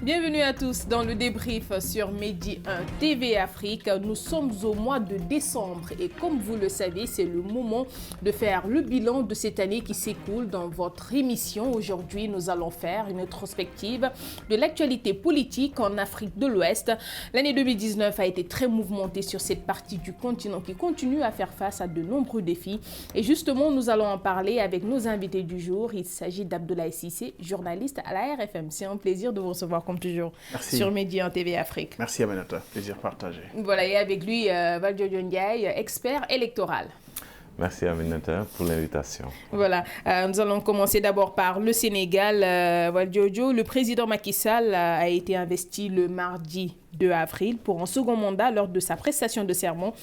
Bienvenue à tous dans le débrief sur Medi 1 TV Afrique. Nous sommes au mois de décembre et comme vous le savez, c'est le moment de faire le bilan de cette année qui s'écoule dans votre émission. Aujourd'hui, nous allons faire une rétrospective de l'actualité politique en Afrique de l'Ouest. L'année 2019 a été très mouvementée sur cette partie du continent qui continue à faire face à de nombreux défis. Et justement, nous allons en parler avec nos invités du jour. Il s'agit d'Abdoulaye Cissé, journaliste à la RFM. C'est un plaisir de vous recevoir comme toujours. Merci. Sur Medi 1 TV Afrique. Merci Aminata, plaisir partagé. Voilà, et avec lui, Valdiodio Ndiaye, expert électoral. Merci Aminata pour l'invitation. Voilà, nous allons commencer d'abord par le Sénégal. Valdiodio, le président Macky Sall a été investi le mardi 2 avril pour un second mandat lors de sa prestation de serment.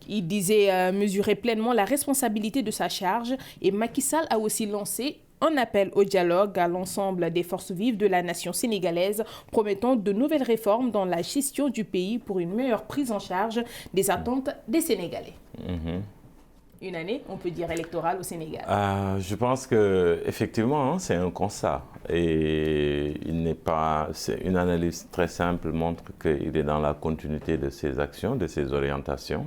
Il disait mesurer pleinement la responsabilité de sa charge et Macky Sall a aussi lancé un appel au dialogue à l'ensemble des forces vives de la nation sénégalaise, promettant de nouvelles réformes dans la gestion du pays pour une meilleure prise en charge des attentes des Sénégalais. Une année, on peut dire, électorale au Sénégal. Je pense qu'effectivement, c'est un constat. Et une analyse très simple montre qu'il est dans la continuité de ses actions, de ses orientations.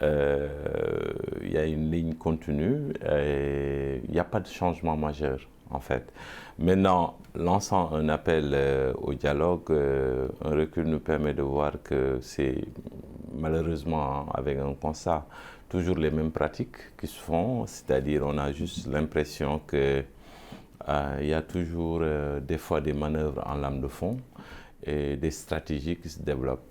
Il y a une ligne contenue et il n'y a pas de changement majeur en fait. Maintenant, lançant un appel au dialogue, un recul nous permet de voir que c'est malheureusement avec un constat toujours les mêmes pratiques qui se font, c'est-à-dire on a juste l'impression qu'il y a toujours des fois des manœuvres en lame de fond et des stratégies qui se développent.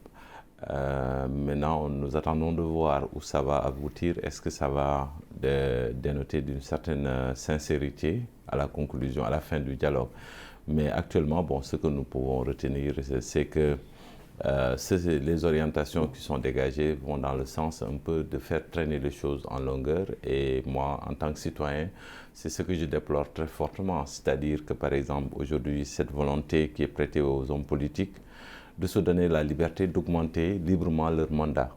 Maintenant, nous attendons de voir où ça va aboutir. Est-ce que ça va dénoter d'une certaine sincérité à la conclusion, à la fin du dialogue? Mais actuellement, bon, ce que nous pouvons retenir, c'est que les orientations qui sont dégagées vont dans le sens un peu de faire traîner les choses en longueur. Et moi, en tant que citoyen, c'est ce que je déplore très fortement. C'est-à-dire que, par exemple, aujourd'hui, cette volonté qui est prêtée aux hommes politiques de se donner la liberté d'augmenter librement leur mandat.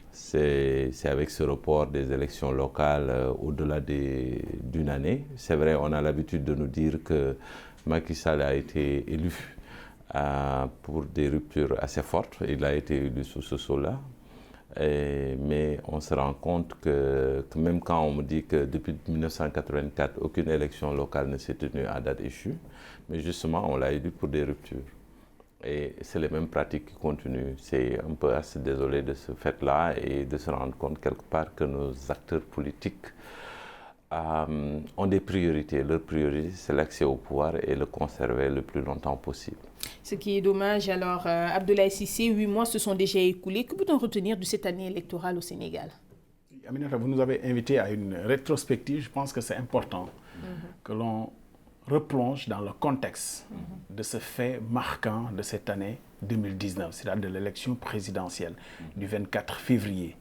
C'est avec ce report des élections locales au-delà d'une année. C'est vrai, on a l'habitude de nous dire que Macky Sall a été élu pour des ruptures assez fortes. Il a été élu sous ce sceau-là. Mais on se rend compte que même quand on me dit que depuis 1984, aucune élection locale ne s'est tenue à date échue, mais justement, on l'a élu pour des ruptures. Et c'est les mêmes pratiques qui continuent. C'est un peu assez désolé de ce fait-là et de se rendre compte quelque part que nos acteurs politiques ont des priorités. Leur priorité, c'est l'accès au pouvoir et le conserver le plus longtemps possible. Ce qui est dommage. Alors, Abdoulaye Cissé, 8 mois se sont déjà écoulés. Que peut-on retenir de cette année électorale au Sénégal? Aminata, vous nous avez invités à une rétrospective. Je pense que c'est important que l'on replonge dans le contexte de ce fait marquant de cette année 2019, c'est-à-dire de l'élection présidentielle du 24 février.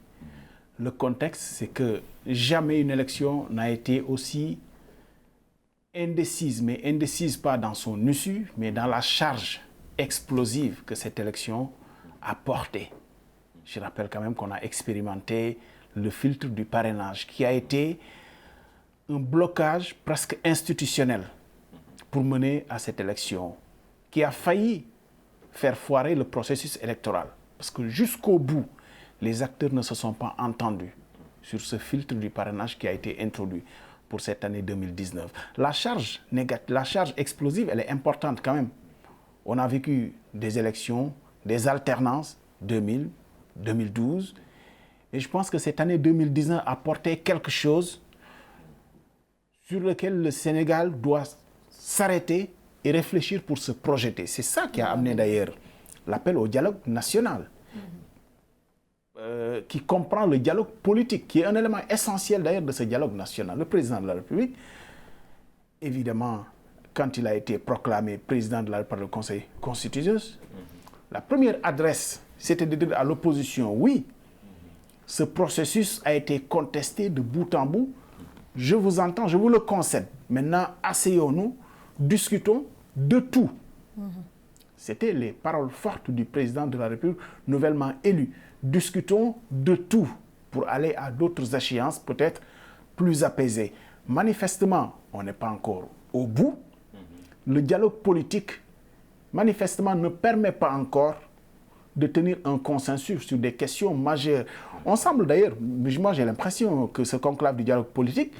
Le contexte, c'est que jamais une élection n'a été aussi indécise, mais indécise pas dans son issue, mais dans la charge explosive que cette élection a portée. Je rappelle quand même qu'on a expérimenté le filtre du parrainage, qui a été un blocage presque institutionnel pour mener à cette élection, qui a failli faire foirer le processus électoral. Parce que jusqu'au bout, les acteurs ne se sont pas entendus sur ce filtre du parrainage qui a été introduit pour cette année 2019. La charge explosive, elle est importante quand même. On a vécu des élections, des alternances, 2000, 2012, et je pense que cette année 2019 a porté quelque chose sur lequel le Sénégal doit s'arrêter et réfléchir pour se projeter. C'est ça qui a amené d'ailleurs l'appel au dialogue national, qui comprend le dialogue politique, qui est un élément essentiel d'ailleurs de ce dialogue national. Le président de la République, évidemment, quand il a été proclamé président de la République par le Conseil constitutionnel, la première adresse, c'était de dire à l'opposition, oui, ce processus a été contesté de bout en bout, je vous entends, je vous le concède. Maintenant, asseyons-nous, discutons de tout. C'était les paroles fortes du président de la République nouvellement élu. Discutons de tout pour aller à d'autres échéances peut-être plus apaisées. Manifestement, on n'est pas encore au bout. Le dialogue politique manifestement, ne permet pas encore de tenir un consensus sur des questions majeures. On semble d'ailleurs, moi j'ai l'impression que ce conclave du dialogue politique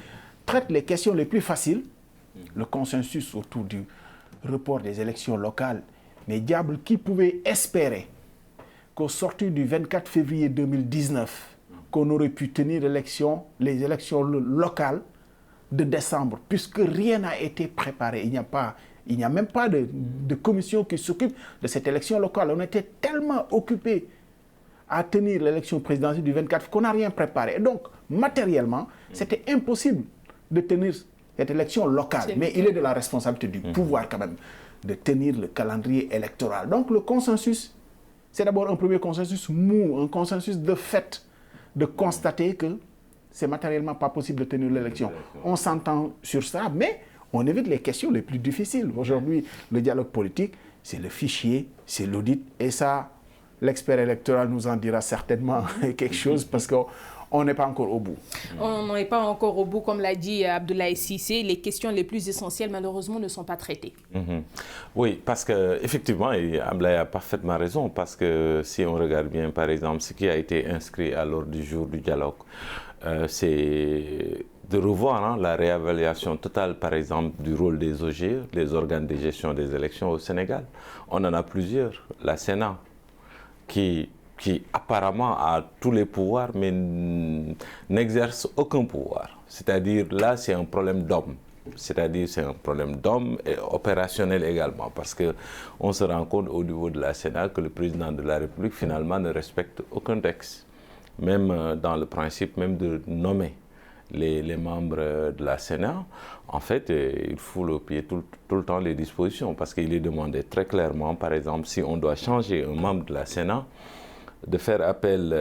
traite les questions les plus faciles, le consensus autour du report des élections locales. Mais diable, qui pouvait espérer qu'au sortir du 24 février 2019, qu'on aurait pu tenir les élections locales de décembre, puisque rien n'a été préparé. Il n'y a même pas de commission qui s'occupe de cette élection locale. On était tellement occupés à tenir l'élection présidentielle du 24 qu'on n'a rien préparé. Et donc, matériellement, c'était impossible de tenir cette élection locale. Mais il est de la responsabilité du pouvoir quand même de tenir le calendrier électoral. Donc le consensus, c'est d'abord un premier consensus mou, un consensus de fait, de constater que c'est matériellement pas possible de tenir l'élection. On s'entend sur ça, mais on évite les questions les plus difficiles. Aujourd'hui, le dialogue politique, c'est le fichier, c'est l'audit, et ça, l'expert électoral nous en dira certainement quelque chose parce qu'on n'est pas encore au bout. On n'est pas encore au bout, comme l'a dit Abdoulaye Cissé. Les questions les plus essentielles, malheureusement, ne sont pas traitées. Oui, parce qu'effectivement, Abdoulaye a parfaitement raison, parce que si on regarde bien, par exemple, ce qui a été inscrit à l'ordre du jour du dialogue, c'est de revoir la réévaluation totale, par exemple, du rôle des OGE, les organes de gestion des élections au Sénégal. On en a plusieurs. La Sénat, qui apparemment a tous les pouvoirs, mais n'exerce aucun pouvoir. C'est-à-dire, là, c'est un problème d'homme. C'est-à-dire, c'est un problème d'homme et opérationnel également, parce qu'on se rend compte au niveau de la Sénat que le président de la République, finalement, ne respecte aucun texte, même dans le principe même de nommer les membres de la Sénat. En fait, il fout au pied tout le temps les dispositions, parce qu'il est demandé très clairement, par exemple, si on doit changer un membre de la Sénat, de faire appel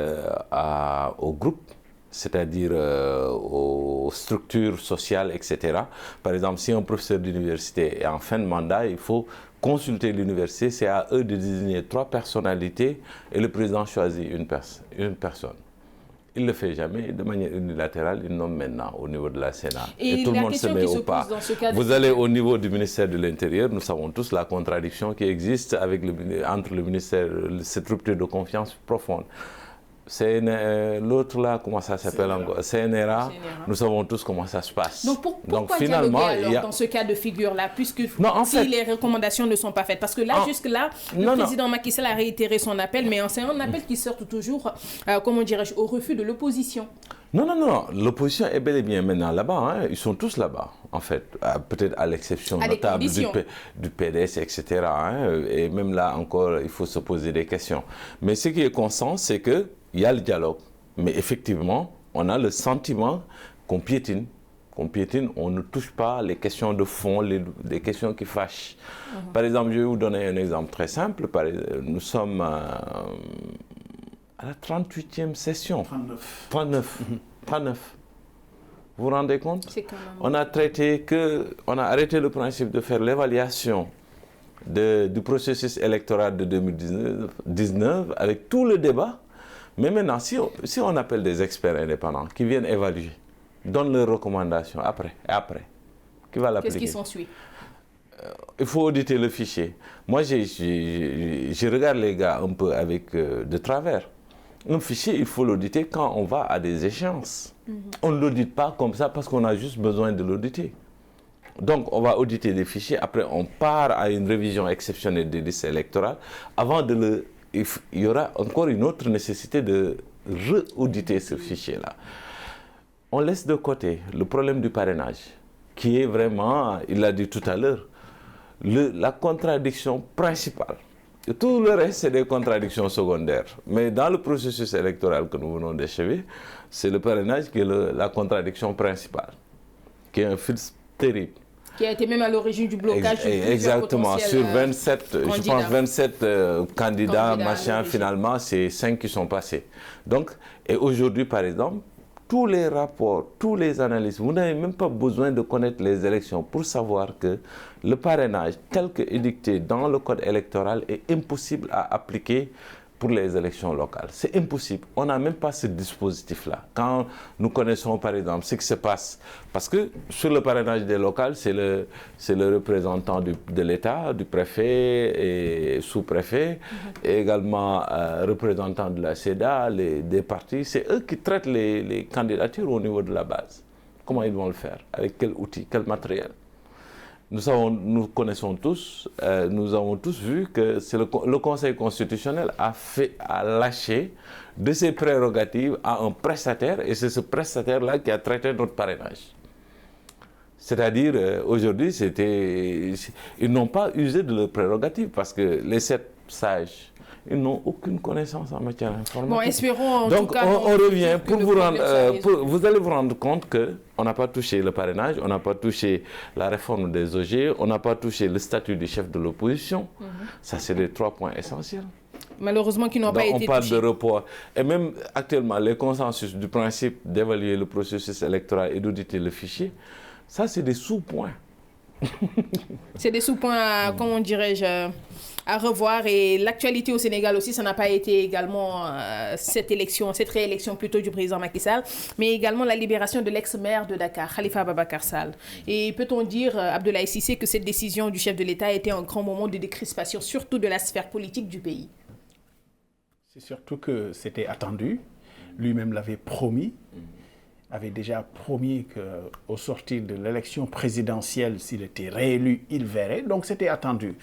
au groupe, c'est-à-dire aux structures sociales, etc. Par exemple, si un professeur d'université est en fin de mandat, il faut consulter l'université, c'est à eux de désigner 3 personnalités et le président choisit une personne. Il ne le fait jamais, de manière unilatérale, il nomme maintenant au niveau de la Sénat. Et tout le monde se met au pas. Vous allez au niveau du ministère de l'Intérieur, nous savons tous la contradiction qui existe entre le ministère, cette rupture de confiance profonde. L'autre là, comment ça s'appelle encore? CNRA, nous savons tous comment ça se passe. Donc pourquoi finalement, alors, dans ce cas de figure-là, puisque les recommandations ne sont pas faites? Parce que là, jusque-là, le président Macky Sall a réitéré son appel, mais c'est un appel qui sort toujours, comment dirais-je, au refus de l'opposition. Non. L'opposition est bel et bien maintenant là-bas. Ils sont tous là-bas, en fait. Peut-être à l'exception notable du PDS, etc. Et même là encore, il faut se poser des questions. Mais ce qui est constant, c'est qu'il y a le dialogue. Mais effectivement, on a le sentiment qu'on piétine. On ne touche pas les questions de fond, les questions qui fâchent. Par exemple, je vais vous donner un exemple très simple. Nous sommes à la 38e session. 39. Vous vous rendez compte? On a arrêté le principe de faire l'évaluation du processus électoral de 2019 avec tout le débat. Mais maintenant, si on appelle des experts indépendants qui viennent évaluer, donnent leurs recommandations après, qui va l'appliquer? Qu'est-ce qui s'ensuit? Il faut auditer le fichier. Moi, je regarde les gars un peu avec de travers. Un fichier, il faut l'auditer quand on va à des échéances. On ne l'audite pas comme ça parce qu'on a juste besoin de l'auditer. Donc, on va auditer les fichiers. Après, on part à une révision exceptionnelle des listes électorales. Il y aura encore une autre nécessité de re-auditer ce fichier-là. On laisse de côté le problème du parrainage, qui est vraiment, il l'a dit tout à l'heure, la contradiction principale. Et tout le reste, c'est des contradictions secondaires. Mais dans le processus électoral que nous venons d'achever, c'est le parrainage qui est la contradiction principale, qui est un fil terrible. Qui a été même à l'origine du blocage. Exactement, sur 27, je pense 27 candidats, machin, finalement, c'est 5 qui sont passés. Donc, et aujourd'hui, par exemple, tous les rapports, tous les analyses, vous n'avez même pas besoin de connaître les élections pour savoir que le parrainage tel que édicté dans le code électoral est impossible à appliquer pour les élections locales. C'est impossible. On n'a même pas ce dispositif-là. Quand nous connaissons, par exemple, ce qui se passe, parce que sur le parrainage des locales, c'est le représentant de l'État, du préfet et sous-préfet, et également représentant de la CEDA, des partis. C'est eux qui traitent les candidatures au niveau de la base. Comment ils vont le faire? Avec quel outil? Quel matériel? Nous connaissons tous, nous avons tous vu que le Conseil constitutionnel a lâché de ses prérogatives à un prestataire, et c'est ce prestataire-là qui a traité notre parrainage. C'est-à-dire, aujourd'hui, ils n'ont pas usé de leurs prérogatives parce que les 7 sages, ils n'ont aucune connaissance en matière informatique. Bon, espérons en Donc, tout cas... on revient pour vous rendre... vous allez vous rendre compte qu'on n'a pas touché le parrainage, on n'a pas touché la réforme des OG, on n'a pas touché le statut du chef de l'opposition. Ça, c'est les 3 points essentiels. Malheureusement, qui n'ont pas été touchés. On parle de report. Et même actuellement, les consensus du principe d'évaluer le processus électoral et d'auditer le fichier, ça, c'est des sous-points. C'est des sous-points, comment dirais-je, à revoir. Et l'actualité au Sénégal aussi, ça n'a pas été également cette réélection plutôt du président Macky Sall, mais également la libération de l'ex-maire de Dakar, Khalifa Ababacar Sall. Et peut-on dire, Abdoulaye Cissé, que cette décision du chef de l'État a été un grand moment de décrispation, surtout de la sphère politique du pays? C'est surtout que c'était attendu. Lui-même l'avait promis. Avait déjà promis qu'au sortir de l'élection présidentielle, s'il était réélu, il verrait. Donc c'était attendu.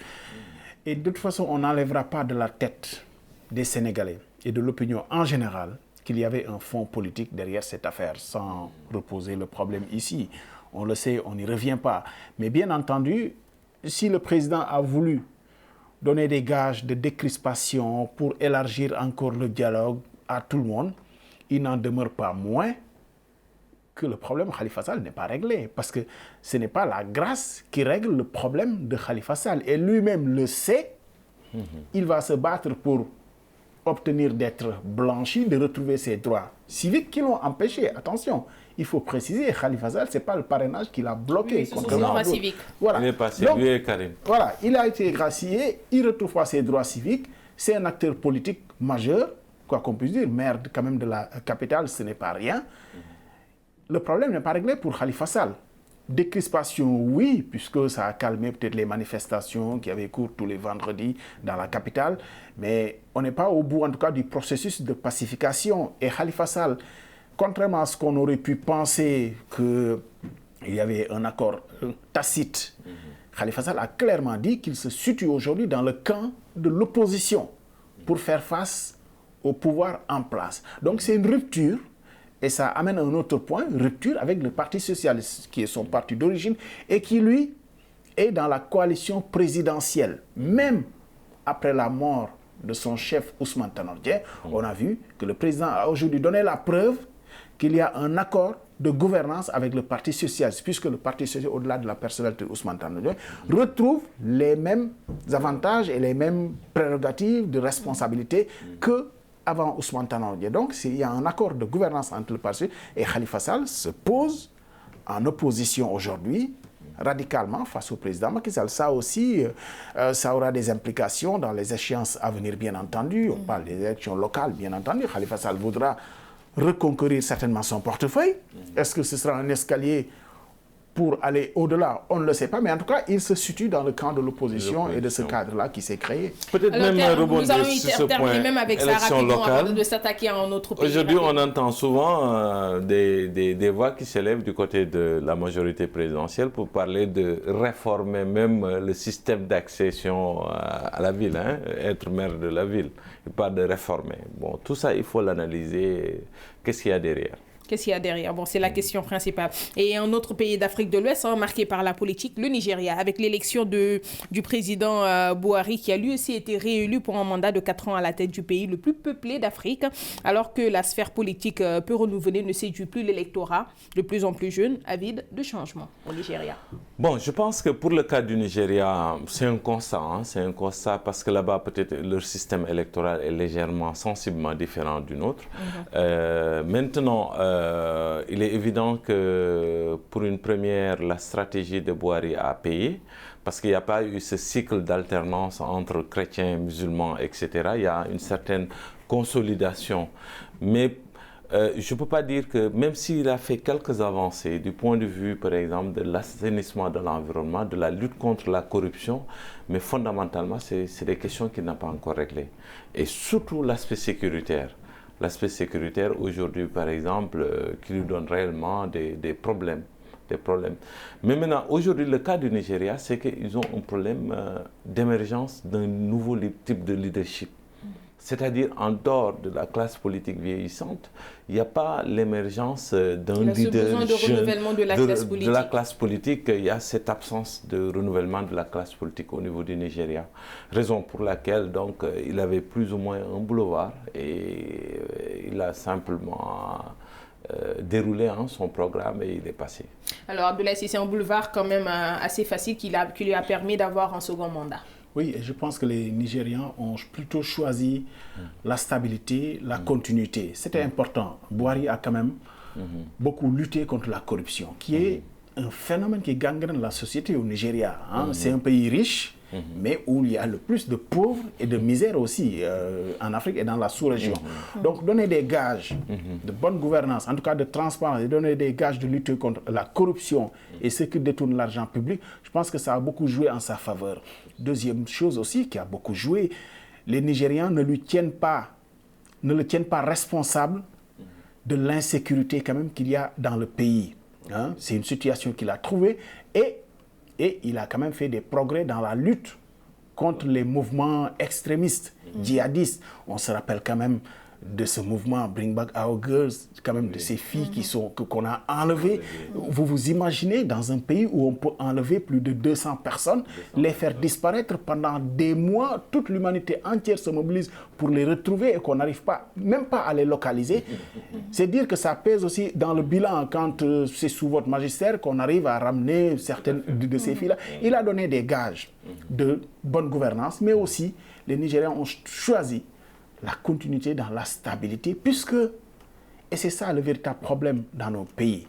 Et de toute façon, on n'enlèvera pas de la tête des Sénégalais et de l'opinion en général qu'il y avait un fond politique derrière cette affaire, sans reposer le problème ici. On le sait, on n'y revient pas. Mais bien entendu, si le président a voulu donner des gages de décrispation pour élargir encore le dialogue à tout le monde, il n'en demeure pas moins que le problème Khalifa Sall n'est pas réglé. Parce que ce n'est pas la grâce qui règle le problème de Khalifa Sall. Et lui-même le sait. Il va se battre pour obtenir d'être blanchi, de retrouver ses droits civiques qui l'ont empêché. Attention, il faut préciser, Khalifa Sall, ce n'est pas le parrainage qui l'a bloqué. Oui, c'est son droit civique. Voilà. Il est passé, donc, lui et Karim. Voilà, il a été gracié, il ne retrouve pas ses droits civiques. C'est un acteur politique majeur, quoi qu'on puisse dire, maire quand même de la capitale, ce n'est pas rien. Le problème n'est pas réglé pour Khalifa Sall. Décrispation, oui, puisque ça a calmé peut-être les manifestations qui avaient cours tous les vendredis dans la capitale, mais on n'est pas au bout, en tout cas, du processus de pacification. Et Khalifa Sall, contrairement à ce qu'on aurait pu penser qu'il y avait un accord tacite, Khalifa Sall a clairement dit qu'il se situe aujourd'hui dans le camp de l'opposition pour faire face au pouvoir en place. Donc c'est une rupture. Et ça amène à un autre point, rupture avec le Parti socialiste, qui est son parti d'origine, et qui, lui, est dans la coalition présidentielle. Même après la mort de son chef Ousmane Tanor Dieng, on a vu que le président a aujourd'hui donné la preuve qu'il y a un accord de gouvernance avec le Parti socialiste, puisque le Parti socialiste, au-delà de la personnalité Ousmane Tanor Dieng, retrouve les mêmes avantages et les mêmes prérogatives de responsabilité que avant Ousmane Tanor Dieng. Donc, il y a un accord de gouvernance entre le parti et Khalifa Sall se pose en opposition aujourd'hui, radicalement, face au président Macky Sall. Ça aussi, ça aura des implications dans les échéances à venir, bien entendu. On parle des élections locales, bien entendu. Khalifa Sall voudra reconquérir certainement son portefeuille. Est-ce que ce sera un escalier pour aller au-delà? On ne le sait pas, mais en tout cas, il se situe dans le camp de l'opposition et de ce cadre-là qui s'est créé. Peut-être même rebondir sur ce point, même avec ça rapidement avant de s'attaquer à un autre pays. Aujourd'hui, on entend souvent des voix qui s'élèvent du côté de la majorité présidentielle pour parler de réformer même le système d'accession à la ville, hein, être maire de la ville. Il parle de réformer. Bon, tout ça, il faut l'analyser. Qu'est-ce qu'il y a derrière? Qu'est-ce qu'il y a derrière? Bon, c'est la question principale. Et un autre pays d'Afrique de l'Ouest, marqué par la politique, le Nigeria, avec l'élection du président Buhari, qui a lui aussi été réélu pour un mandat de 4 ans à la tête du pays le plus peuplé d'Afrique, alors que la sphère politique peu renouvelée ne séduit plus l'électorat, de plus en plus jeune, avide de changement au Nigeria. Bon, je pense que pour le cas du Nigeria, c'est un constat. Hein, c'est un constat parce que là-bas, peut-être leur système électoral est légèrement, sensiblement différent du nôtre. Maintenant, il est évident que pour une première, la stratégie de Buhari a payé parce qu'il n'y a pas eu ce cycle d'alternance entre chrétiens, musulmans, etc. Il y a une certaine consolidation. Mais je ne peux pas dire que, même s'il a fait quelques avancées du point de vue, par exemple, de l'assainissement de l'environnement, de la lutte contre la corruption, mais fondamentalement, c'est des questions qu'il n'a pas encore réglées. Et surtout l'aspect sécuritaire. L'aspect sécuritaire, aujourd'hui, par exemple, qui lui donne réellement des problèmes. Mais maintenant, aujourd'hui, le cas du Nigeria, c'est qu'ils ont un problème d'émergence d'un nouveau type de leadership. C'est-à-dire, en dehors de la classe politique vieillissante, il n'y a pas l'émergence d'un leader besoin de renouvellement de la classe politique. De la classe politique, il y a cette absence de renouvellement de la classe politique au niveau du Nigeria. Raison pour laquelle, donc, il avait plus ou moins un boulevard et il a simplement déroulé son programme et il est passé. Alors, Abdoulaye, c'est un boulevard quand même assez facile qui lui a permis d'avoir un second mandat. Oui, et je pense que les Nigérians ont plutôt choisi la stabilité, la continuité. C'était important. Buhari a quand même beaucoup lutté contre la corruption, qui est un phénomène qui gangrène la société au Nigeria. C'est un pays riche, mais où il y a le plus de pauvres et de misère aussi en Afrique et dans la sous-région. Donc donner des gages de bonne gouvernance, en tout cas de transparence, et donner des gages de lutte contre la corruption et ceux qui détournent l'argent public, je pense que ça a beaucoup joué en sa faveur. Deuxième chose aussi qui a beaucoup joué, les Nigérians ne le tiennent pas responsable de l'insécurité quand même qu'il y a dans le pays. C'est une situation qu'il a trouvée et il a quand même fait des progrès dans la lutte contre les mouvements extrémistes, djihadistes. On se rappelle quand même de ce mouvement Bring Back Our Girls, quand même de ces filles qu'on a enlevées. Vous vous imaginez dans un pays où on peut enlever plus de 200 personnes, les faire disparaître pendant des mois, toute l'humanité entière se mobilise pour les retrouver et qu'on n'arrive pas, même pas à les localiser. C'est dire que ça pèse aussi dans le bilan quand c'est sous votre magistère qu'on arrive à ramener certaines de ces filles-là. Il a donné des gages de bonne gouvernance, mais aussi les Nigériens ont choisi la continuité dans la stabilité, puisque, et c'est ça le véritable problème dans nos pays,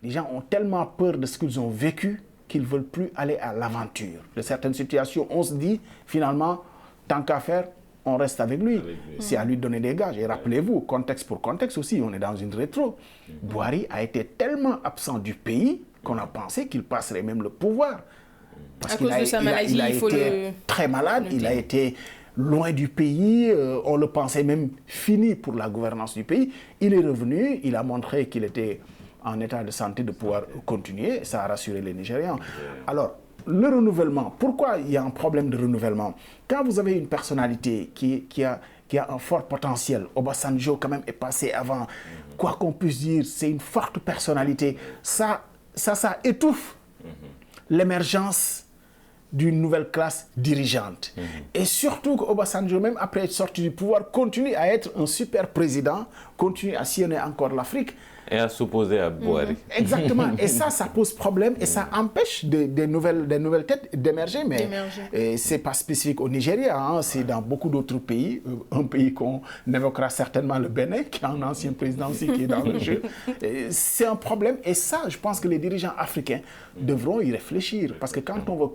les gens ont tellement peur de ce qu'ils ont vécu qu'ils ne veulent plus aller à l'aventure. De certaines situations, on se dit, finalement, tant qu'à faire, on reste avec lui. C'est à lui de donner des gages. Et rappelez-vous, contexte pour contexte aussi, on est dans une rétro. Buhari a été tellement absent du pays qu'on a pensé qu'il passerait même le pouvoir. Parce qu'il a été très malade, il a été loin du pays, on le pensait même fini pour la gouvernance du pays. Il est revenu, il a montré qu'il était en état de santé de pouvoir continuer, ça a rassuré les Nigérians. Alors, le renouvellement, pourquoi il y a un problème de renouvellement? Quand vous avez une personnalité qui a un fort potentiel, Obasanjo quand même est passé avant, quoi qu'on puisse dire, c'est une forte personnalité, ça étouffe l'émergence d'une nouvelle classe dirigeante. Et surtout qu'Obasanjo, même après être sorti du pouvoir, continue à être un super président, continue à sillonner encore l'Afrique. Et à s'opposer à Buhari. Exactement. Et ça pose problème et ça empêche des nouvelles têtes d'émerger. Mais ce n'est pas spécifique au Nigeria, c'est dans beaucoup d'autres pays. Un pays qu'on évoquera certainement, le Bénin, qui a un ancien président aussi qui est dans le jeu. C'est un problème. Et ça, je pense que les dirigeants africains devront y réfléchir. Parce que quand on veut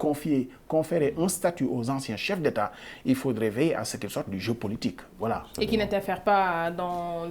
conférer un statut aux anciens chefs d'État, il faudrait veiller à ce qu'ils sortent du jeu politique. Voilà. Et qui n'interfèrent pas dans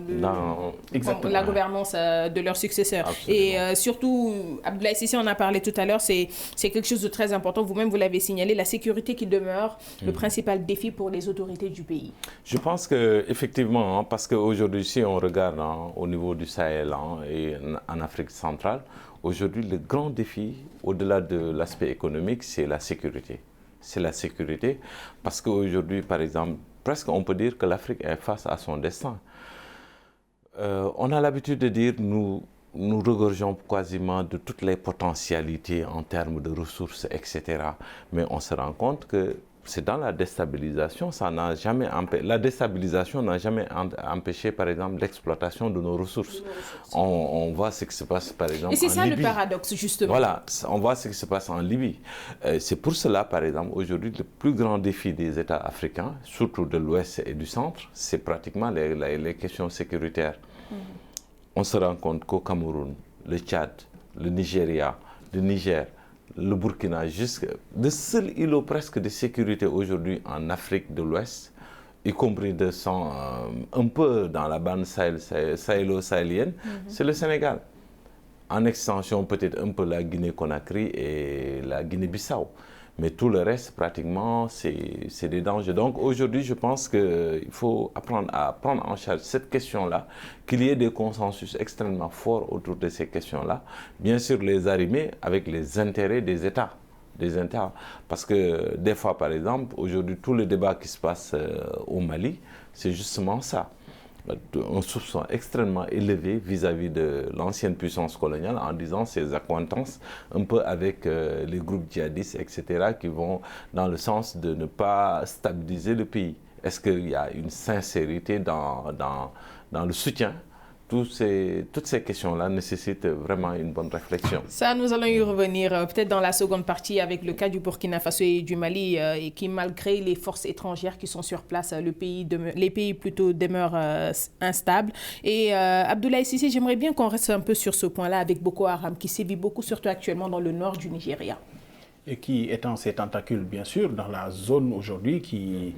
la gouvernance de leurs successeurs. Absolument. Et surtout, Abdoulaye Cissé en a parlé tout à l'heure, c'est quelque chose de très important. Vous-même, vous l'avez signalé, la sécurité qui demeure le principal défi pour les autorités du pays. Je pense qu'effectivement, parce qu'aujourd'hui, si on regarde au niveau du Sahel et en Afrique centrale, aujourd'hui, le grand défi, au-delà de l'aspect économique, c'est la sécurité. C'est la sécurité parce qu'aujourd'hui, par exemple, presque on peut dire que l'Afrique est face à son destin. On a l'habitude de dire nous regorgeons quasiment de toutes les potentialités en termes de ressources, etc. Mais on se rend compte que c'est dans la déstabilisation, la déstabilisation n'a jamais empêché, par exemple, l'exploitation de nos ressources. On voit ce qui se passe, par exemple, en Libye. Et c'est ça le paradoxe, justement. Voilà, on voit ce qui se passe en Libye. C'est pour cela, par exemple, aujourd'hui, le plus grand défi des États africains, surtout de l'Ouest et du Centre, c'est pratiquement les questions sécuritaires. On se rend compte qu'au Cameroun, le Tchad, le Nigeria, le Niger, le Burkina, le seul îlot presque de sécurité aujourd'hui en Afrique de l'Ouest, y compris un peu dans la bande sahélo-sahélienne, c'est le Sénégal. En extension, peut-être un peu la Guinée-Conakry et la Guinée-Bissau. Mais tout le reste, pratiquement, c'est des dangers. Donc aujourd'hui, je pense qu'il faut apprendre à prendre en charge cette question-là, qu'il y ait des consensus extrêmement forts autour de ces questions-là. Bien sûr, les arrimer avec les intérêts des États. Parce que des fois, par exemple, aujourd'hui, tout le débat qui se passe au Mali, c'est justement ça. Un soupçon extrêmement élevé vis-à-vis de l'ancienne puissance coloniale en disant ses accointances un peu avec les groupes djihadistes, etc., qui vont dans le sens de ne pas stabiliser le pays. Est-ce qu'il y a une sincérité dans le soutien? Toutes ces questions-là nécessitent vraiment une bonne réflexion. Ça, nous allons y revenir peut-être dans la seconde partie avec le cas du Burkina Faso et du Mali, et qui, malgré les forces étrangères qui sont sur place, les pays plutôt demeurent instables. Et Abdoulaye Cissé, j'aimerais bien qu'on reste un peu sur ce point-là avec Boko Haram, qui sévit beaucoup, surtout actuellement dans le nord du Nigeria. Et qui étend ses tentacules, bien sûr, dans la zone aujourd'hui qui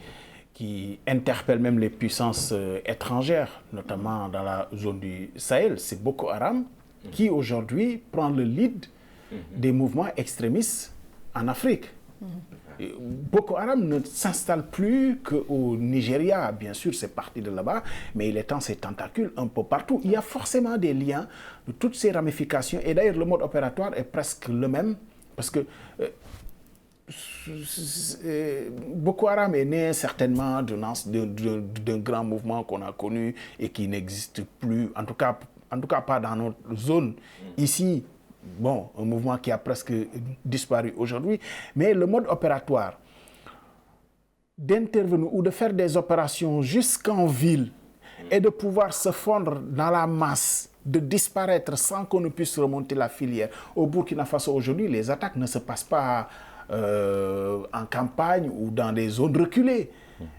interpelle même les puissances étrangères, notamment dans la zone du Sahel. C'est Boko Haram qui aujourd'hui prend le lead des mouvements extrémistes en Afrique. Boko Haram ne s'installe plus qu'au Nigeria, bien sûr, c'est parti de là-bas, mais il étend ses tentacules un peu partout. Il y a forcément des liens de toutes ces ramifications, et d'ailleurs le mode opératoire est presque le même, parce que Boko Haram est né certainement d'un grand mouvement qu'on a connu et qui n'existe plus, en tout cas pas dans notre zone. Ici, bon, un mouvement qui a presque disparu aujourd'hui, mais le mode opératoire d'intervenir ou de faire des opérations jusqu'en ville et de pouvoir se fondre dans la masse, de disparaître sans qu'on ne puisse remonter la filière. Au Burkina Faso aujourd'hui, les attaques ne se passent pas en campagne ou dans des zones reculées.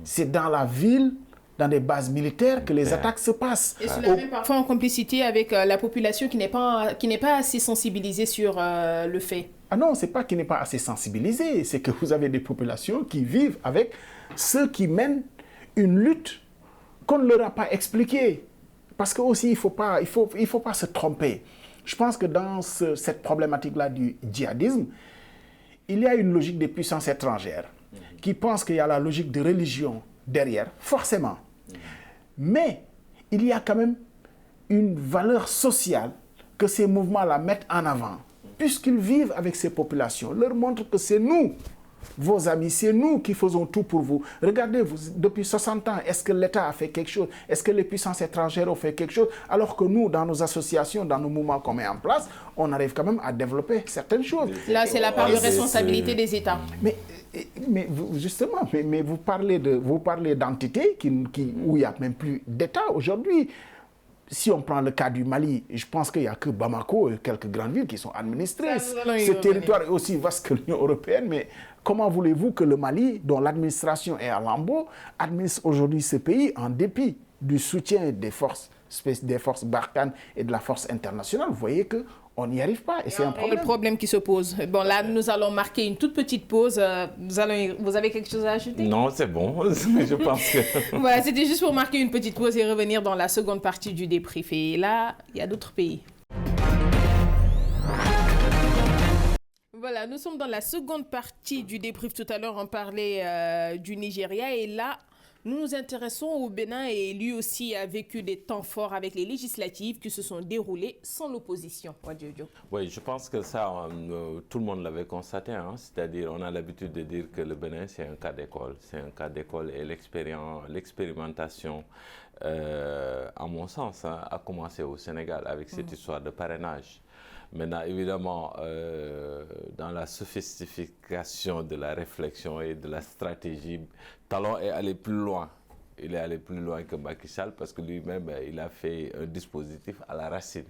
C'est dans la ville, dans des bases militaires que les attaques se passent. Et cela même parfois en complicité avec la population qui n'est pas assez sensibilisée sur le fait. Ah non, c'est pas qu'il n'est pas assez sensibilisé, c'est que vous avez des populations qui vivent avec ceux qui mènent une lutte qu'on ne leur a pas expliquée. Parce que aussi, il faut pas se tromper. Je pense que dans cette problématique-là du djihadisme, il y a une logique des puissances étrangères qui pensent qu'il y a la logique de religion derrière, forcément. Mais il y a quand même une valeur sociale que ces mouvements-là mettent en avant, puisqu'ils vivent avec ces populations, leur montrent que c'est nous, vos amis, c'est nous qui faisons tout pour vous. Regardez, depuis 60 ans, est-ce que l'État a fait quelque chose? Est-ce que les puissances étrangères ont fait quelque chose? Alors que nous, dans nos associations, dans nos mouvements qu'on met en place, on arrive quand même à dévoiler certaines choses. Là, c'est la part de responsabilité des États. Mais justement, vous parlez d'entités où il n'y a même plus d'État aujourd'hui. Si on prend le cas du Mali, je pense qu'il n'y a que Bamako et quelques grandes villes qui sont administrées. Ce territoire est aussi vaste que l'Union européenne, mais comment voulez-vous que le Mali, dont l'administration est à lambeaux, administre aujourd'hui ce pays en dépit du soutien des forces Barkhane et de la force internationale? Vous voyez qu'on n'y arrive pas et c'est un problème. Le problème qui se pose. Bon, là, nous allons marquer une toute petite pause. Vous avez quelque chose à ajouter? Non, c'est bon. Je pense que... Voilà, c'était juste pour marquer une petite pause et revenir dans la seconde partie du débrief. Et là, il y a d'autres pays. Voilà, nous sommes dans la seconde partie du débrief. Tout à l'heure, on parlait du Nigeria. Et là, nous nous intéressons au Bénin et lui aussi a vécu des temps forts avec les législatives qui se sont déroulées sans l'opposition. Oui, je pense que ça, tout le monde l'avait constaté. Hein? C'est-à-dire, on a l'habitude de dire que le Bénin, c'est un cas d'école. C'est un cas d'école et l'expérimentation, à mon sens, hein, a commencé au Sénégal avec cette histoire de parrainage. Maintenant, évidemment, dans la sophistication de la réflexion et de la stratégie, Talon est allé plus loin. Il est allé plus loin que Macky Sall parce que lui-même, il a fait un dispositif à la racine.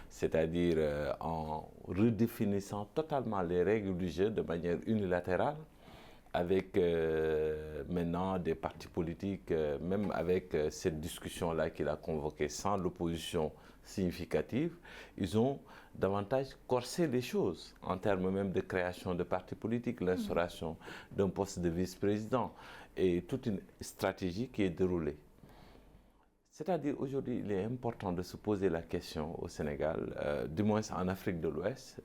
C'est-à-dire en redéfinissant totalement les règles du jeu de manière unilatérale avec maintenant des partis politiques, même avec cette discussion-là qu'il a convoquée sans l'opposition significative, ils ont davantage corsé les choses en termes même de création de partis politiques, l'instauration d'un poste de vice-président et toute une stratégie qui est déroulée. C'est-à-dire aujourd'hui, il est important de se poser la question au Sénégal, du moins en Afrique de l'Ouest,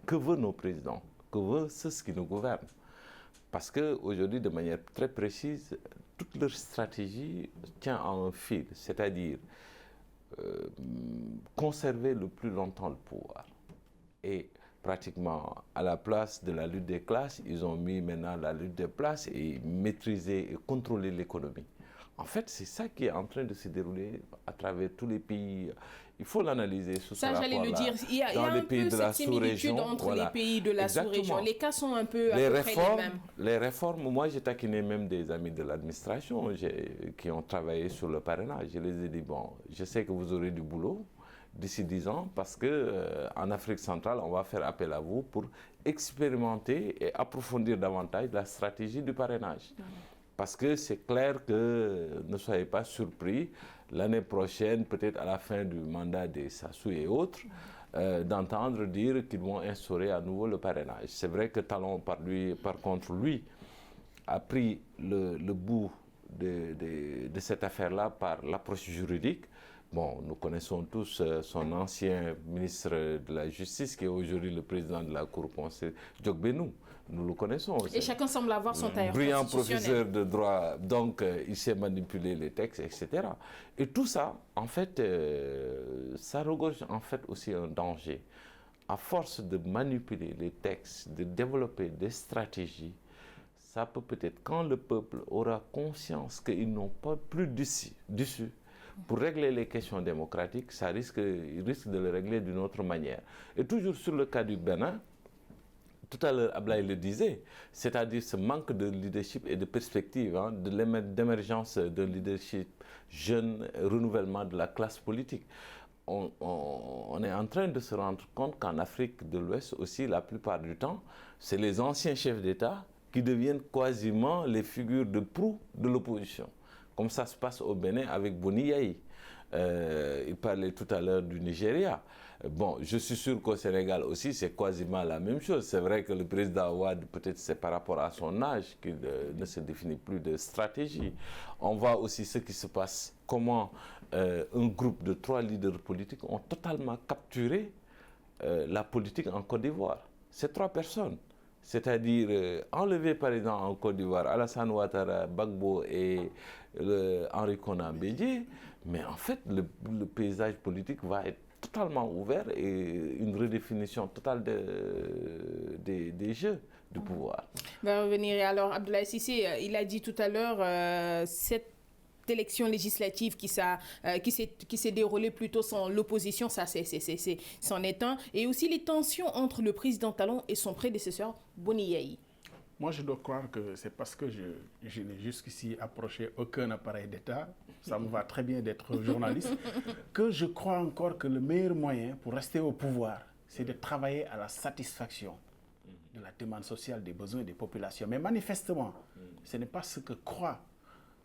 que veulent nos présidents, que veulent ceux qui nous gouvernent? Parce qu'aujourd'hui, de manière très précise, toute leur stratégie tient à un fil, c'est-à-dire conserver le plus longtemps le pouvoir. Et pratiquement à la place de la lutte des classes, ils ont mis maintenant la lutte des places et maîtriser et contrôler l'économie. En fait, c'est ça qui est en train de se dérouler à travers tous les pays. Il faut l'analyser sous ce rapport-là. Ça, j'allais le dire. Il y a un peu cette similitude entre les pays de la sous-région. Les cas sont un peu à peu près les mêmes. Les réformes, moi, j'ai taquiné même des amis de l'administration qui ont travaillé sur le parrainage. Je les ai dit, bon, je sais que vous aurez du boulot d'ici 10 ans parce qu'en Afrique centrale, on va faire appel à vous pour expérimenter et approfondir davantage la stratégie du parrainage. Parce que c'est clair que, ne soyez pas surpris, l'année prochaine, peut-être à la fin du mandat des Sassou et autres, d'entendre dire qu'ils vont instaurer à nouveau le parrainage. C'est vrai que Talon, par contre, lui, a pris le bout de cette affaire-là par l'approche juridique. Bon, nous connaissons tous son ancien ministre de la Justice, qui est aujourd'hui le président de la Cour conseil, Diok Benou. Nous le connaissons aussi. Et chacun semble avoir son tailleur brillant professeur de droit, donc il sait manipuler les textes, etc. Et tout ça, en fait, ça regorge en fait aussi un danger. À force de manipuler les textes, de développer des stratégies, ça peut peut-être, quand le peuple aura conscience qu'ils n'ont pas plus d'issue, pour régler les questions démocratiques, il risque de le régler d'une autre manière. Et toujours sur le cas du Bénin, tout à l'heure, Ablaye le disait, c'est-à-dire ce manque de leadership et de perspective, d'émergence de leadership jeune, renouvellement de la classe politique. On est en train de se rendre compte qu'en Afrique de l'Ouest aussi, la plupart du temps, c'est les anciens chefs d'État qui deviennent quasiment les figures de proue de l'opposition. Comme ça se passe au Bénin avec Boni Yayi. Il parlait tout à l'heure du Nigeria. Bon, je suis sûr qu'au Sénégal aussi, c'est quasiment la même chose. C'est vrai que le président Ouad, peut-être c'est par rapport à son âge qu'il ne se définit plus de stratégie. On voit aussi ce qui se passe, comment un groupe de 3 leaders politiques ont totalement capturé la politique en Côte d'Ivoire. Ces 3 personnes. C'est-à-dire enlever par exemple en Côte d'Ivoire Alassane Ouattara, Gbagbo et Henri Konan Bédié, mais en fait le paysage politique va être totalement ouvert et une redéfinition totale des jeux du pouvoir. On va revenir. Alors Abdoulaye Cissé, il a dit tout à l'heure cette élection législative qui s'est déroulée plutôt sans l'opposition, ça c'en est un. Et aussi les tensions entre le président Talon et son prédécesseur Boni Yayi. Moi, je dois croire que c'est parce que je n'ai jusqu'ici approché aucun appareil d'État, ça me va très bien d'être journaliste, que je crois encore que le meilleur moyen pour rester au pouvoir, c'est de travailler à la satisfaction de la demande sociale, des besoins des populations. Mais manifestement, ce n'est pas ce que croient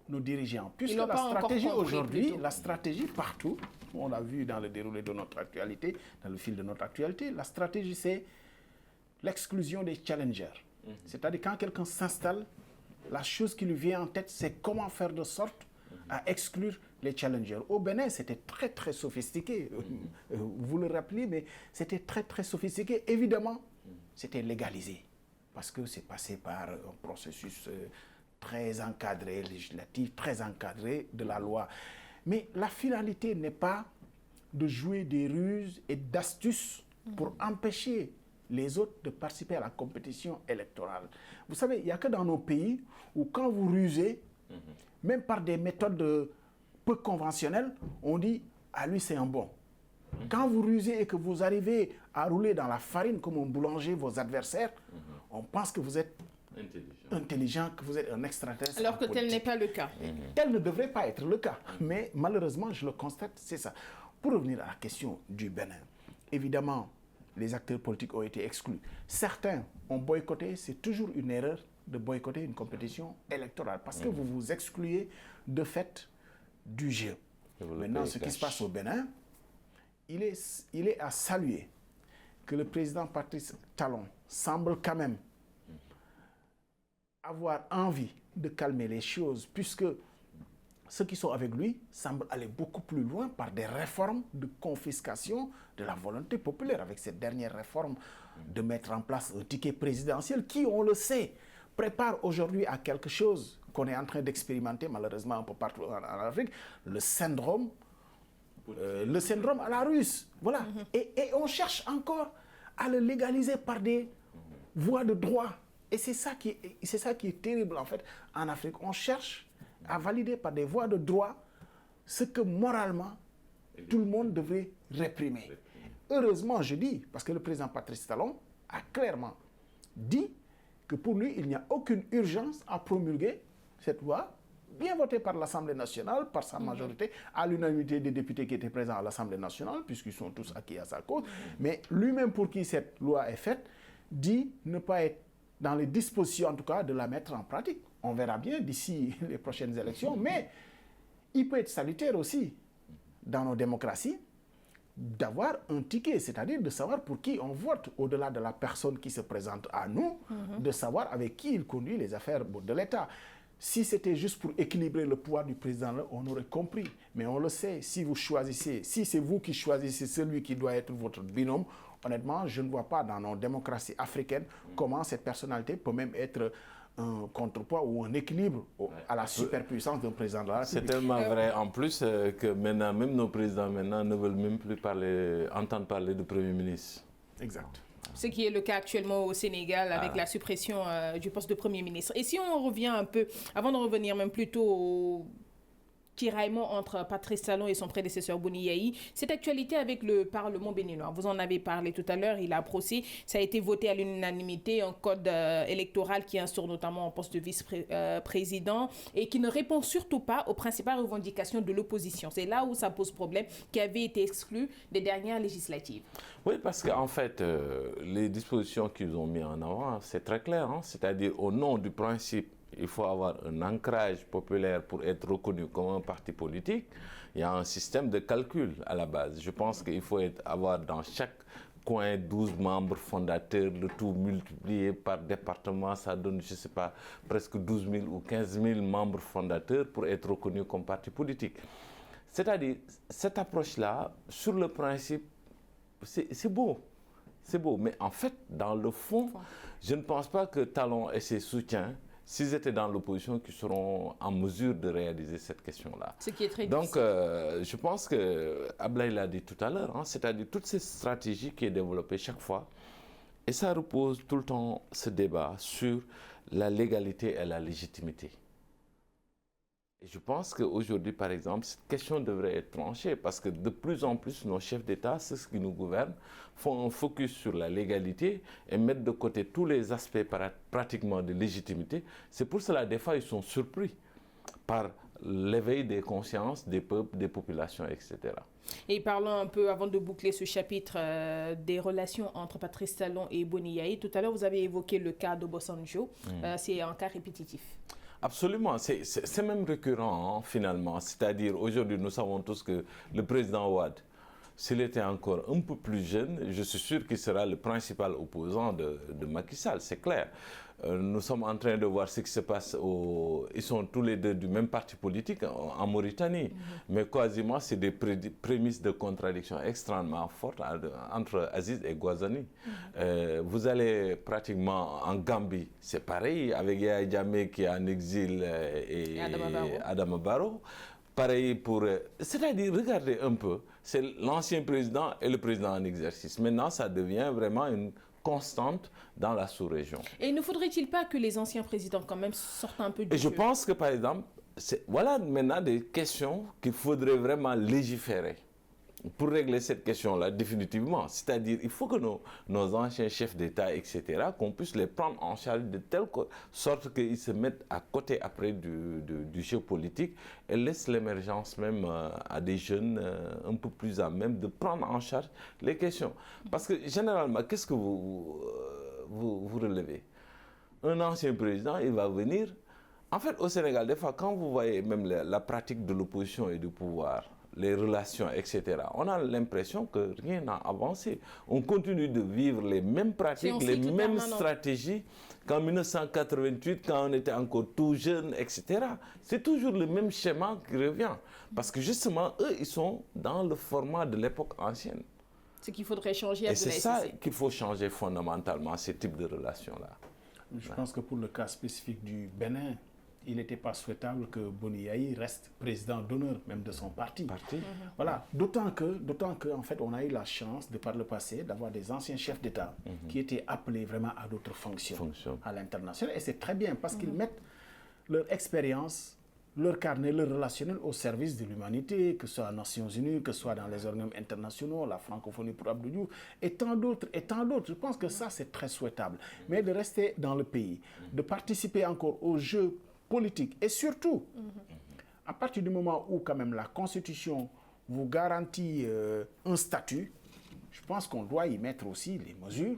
nos dirigeants. Puisque la stratégie aujourd'hui, la stratégie partout, on l'a vu dans le déroulé de notre actualité, dans le fil de notre actualité, la stratégie c'est l'exclusion des challengers. C'est-à-dire quand quelqu'un s'installe, la chose qui lui vient en tête, c'est comment faire de sorte à exclure les challengers. Au Bénin, c'était très très sophistiqué. Vous le rappelez, mais c'était très très sophistiqué. Évidemment, c'était légalisé parce que c'est passé par un processus très encadré, législatif, très encadré de la loi. Mais la finalité n'est pas de jouer des ruses et d'astuces pour empêcher les autres de participer à la compétition électorale. Vous savez, il n'y a que dans nos pays où quand vous rusez, même par des méthodes peu conventionnelles, on dit « ah lui c'est un bon ». Quand vous rusez et que vous arrivez à rouler dans la farine comme un boulanger vos adversaires, on pense que vous êtes intelligent, que vous êtes un extraterrestre. Alors que tel n'est pas le cas. Tel ne devrait pas être le cas. Mais malheureusement, je le constate, c'est ça. Pour revenir à la question du Bénin, évidemment, les acteurs politiques ont été exclus. Certains ont boycotté, c'est toujours une erreur de boycotter une compétition électorale parce que vous vous excluez de fait du jeu. Maintenant, ce qui se passe au Bénin, il est à saluer que le président Patrice Talon semble quand même avoir envie de calmer les choses, puisque ceux qui sont avec lui semblent aller beaucoup plus loin par des réformes de confiscation de la volonté populaire, avec cette dernière réforme de mettre en place un ticket présidentiel qui, on le sait, prépare aujourd'hui à quelque chose qu'on est en train d'expérimenter malheureusement un peu partout en Afrique, le syndrome à la russe. Voilà. Et on cherche encore à le légaliser par des voies de droit. Et c'est ça qui est terrible en fait en Afrique. On cherche à valider par des voies de droit ce que moralement tout le monde devrait réprimer. Heureusement, je dis, parce que le président Patrice Talon a clairement dit que pour lui, il n'y a aucune urgence à promulguer cette loi, bien votée par l'Assemblée nationale, par sa majorité, à l'unanimité des députés qui étaient présents à l'Assemblée nationale, puisqu'ils sont tous acquis à sa cause. Mais lui-même, pour qui cette loi est faite, dit ne pas être dans les dispositions, en tout cas, de la mettre en pratique. On verra bien d'ici les prochaines élections, mais il peut être salutaire aussi, dans nos démocraties, d'avoir un ticket, c'est-à-dire de savoir pour qui on vote, au-delà de la personne qui se présente à nous, de savoir avec qui il conduit les affaires de l'État. Si c'était juste pour équilibrer le pouvoir du président, on aurait compris. Mais on le sait, si vous choisissez, si c'est vous qui choisissez celui qui doit être votre binôme, honnêtement, je ne vois pas dans nos démocraties africaines comment cette personnalité peut même être un contrepoids ou un équilibre à la superpuissance d'un président de la République. C'est tellement vrai en plus que maintenant, même nos présidents maintenant ne veulent même plus entendre parler du Premier ministre. Exact. Ce qui est le cas actuellement au Sénégal avec la suppression du poste de Premier ministre. Et si on revient un peu, avant de revenir même plutôt au tiraillement entre Patrice Talon et son prédécesseur Boni Yayi, cette actualité avec le Parlement béninois. Vous en avez parlé tout à l'heure, il a procès, ça a été voté à l'unanimité, un code électoral qui instaure notamment un poste de vice-président et qui ne répond surtout pas aux principales revendications de l'opposition. C'est là où ça pose problème, qui avait été exclu des dernières législatives. Oui, parce qu'en fait, les dispositions qu'ils ont mis en avant, c'est très clair, hein? C'est-à-dire au nom du principe il faut avoir un ancrage populaire pour être reconnu comme un parti politique. Il y a un système de calcul à la base. Je pense qu'il faut avoir dans chaque coin 12 membres fondateurs, le tout multiplié par département, ça donne, je ne sais pas, presque 12 000 ou 15 000 membres fondateurs pour être reconnu comme parti politique. C'est-à-dire, cette approche-là, sur le principe, c'est beau. C'est beau, mais en fait, dans le fond, je ne pense pas que Talon et ses soutiens, s'ils étaient dans l'opposition, qui seront en mesure de réaliser cette question-là. Ce qui est très difficile. Donc, je pense que Ablaye l'a dit tout à l'heure, hein, c'est-à-dire toute cette stratégie qui est développée chaque fois, et ça repose tout le temps ce débat sur la légalité et la légitimité. Et je pense qu'aujourd'hui, par exemple, cette question devrait être tranchée parce que de plus en plus, nos chefs d'État, ceux qui nous gouvernent, font un focus sur la légalité et mettent de côté tous les aspects pratiquement de légitimité. C'est pour cela, des fois, ils sont surpris par l'éveil des consciences des peuples, des populations, etc. Et parlons un peu, avant de boucler ce chapitre, des relations entre Patrice Talon et Boni Yayi. Tout à l'heure, vous avez évoqué le cas d'Obasanjo. C'est un cas répétitif. Absolument, c'est même récurrent hein, finalement. C'est-à-dire, aujourd'hui, nous savons tous que le président Wade, s'il était encore un peu plus jeune, je suis sûr qu'il sera le principal opposant de Macky Sall, c'est clair. Nous sommes en train de voir ce qui se passe Ils sont tous les deux du même parti politique en Mauritanie. Mais quasiment, c'est des prémices de contradiction extrêmement fortes entre Aziz et Gouazani. Vous allez pratiquement en Gambie, c'est pareil, avec Yahya Jammeh qui est en exil et Adama Barrow. Pareil pour... C'est-à-dire, regardez un peu, c'est l'ancien président et le président en exercice. Maintenant, ça devient vraiment une constante dans la sous-région. Et ne faudrait-il pas que les anciens présidents quand même sortent un peu du jeu? Et je pense que, par exemple, voilà maintenant des questions qu'il faudrait vraiment légiférer pour régler cette question-là définitivement. C'est-à-dire, il faut que nos anciens chefs d'État, etc., qu'on puisse les prendre en charge de telle sorte qu'ils se mettent à côté après du jeu politique et laissent l'émergence même à des jeunes un peu plus à même de prendre en charge les questions. Parce que généralement, qu'est-ce que vous relevez? un ancien président, il va venir. En fait, au Sénégal, des fois, quand vous voyez même la pratique de l'opposition et du pouvoir, les relations, etc., on a l'impression que rien n'a avancé. On continue de vivre les mêmes pratiques, les mêmes stratégies qu'en 1988, quand on était encore tout jeune, etc. C'est toujours le même schéma qui revient. Parce que justement, eux, ils sont dans le format de l'époque ancienne. Ce qu'il faudrait changer. Et c'est ça qu'il faut changer fondamentalement, ce type de relations-là. Je pense que pour le cas spécifique du Bénin, il n'était pas souhaitable que Boni Yayi reste président d'honneur même de son parti. Voilà, d'autant que en fait, on a eu la chance de par le passé d'avoir des anciens chefs d'État qui étaient appelés vraiment à d'autres fonctions à l'international. Et c'est très bien parce qu'ils mettent leur expérience, leur carnet, leur relationnel au service de l'humanité, que ce soit aux Nations Unies, que ce soit dans les organismes internationaux, la francophonie pour Abdou Diouf, et tant d'autres, et tant d'autres. Je pense que ça, c'est très souhaitable. Mais de rester dans le pays, de participer encore aux jeux politiques, et surtout, à partir du moment où quand même la Constitution vous garantit un statut, je pense qu'on doit y mettre aussi les mesures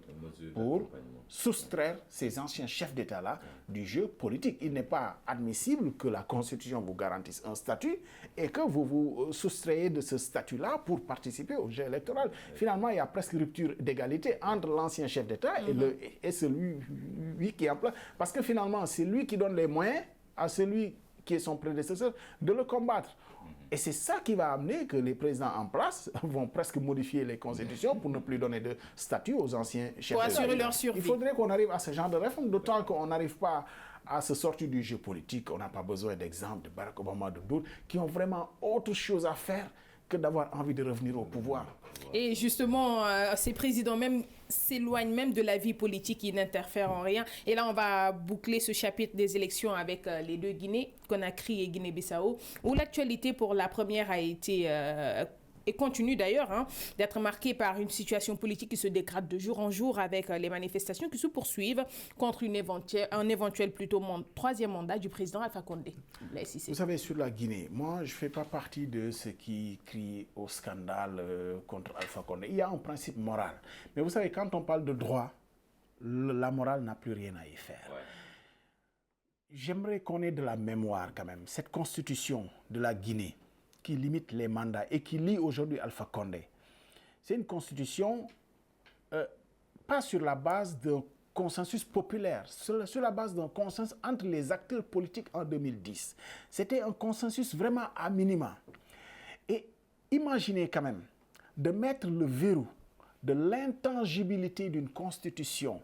pour soustraire ces anciens chefs d'État-là du jeu politique. Il n'est pas admissible que la Constitution vous garantisse un statut et que vous vous soustrayez de ce statut-là pour participer au jeu électoral. Finalement, il y a presque rupture d'égalité entre l'ancien chef d'État et celui qui est en place. Parce que finalement, c'est lui qui donne les moyens à celui qui est son prédécesseur, de le combattre. Et c'est ça qui va amener que les présidents en place vont presque modifier les constitutions pour ne plus donner de statut aux anciens chefs d'État. Pour assurer leur survie. Il faudrait qu'on arrive à ce genre de réforme, d'autant qu'on n'arrive pas à se sortir du jeu politique. On n'a pas besoin d'exemples de Barack Obama, de d'autres, qui ont vraiment autre chose à faire que d'avoir envie de revenir au pouvoir. Et justement, ces présidents même s'éloignent même de la vie politique, ils n'interfèrent en rien. Et là, on va boucler ce chapitre des élections avec les deux Guinées, Conakry et Guinée-Bissau, où l'actualité pour la première a été... et continue d'ailleurs d'être marquée par une situation politique qui se dégrade de jour en jour avec les manifestations qui se poursuivent contre un éventuel troisième mandat du président Alpha Condé. Vous savez, sur la Guinée, moi, je ne fais pas partie de ceux qui crient au scandale contre Alpha Condé. Il y a un principe moral. Mais vous savez, quand on parle de droit, la morale n'a plus rien à y faire. Ouais. J'aimerais qu'on ait de la mémoire quand même. Cette constitution de la Guinée, qui limite les mandats et qui lie aujourd'hui Alpha Condé. C'est une constitution pas sur la base d'un consensus populaire, sur la base d'un consensus entre les acteurs politiques en 2010. C'était un consensus vraiment à minima. Et imaginez quand même de mettre le verrou de l'intangibilité d'une constitution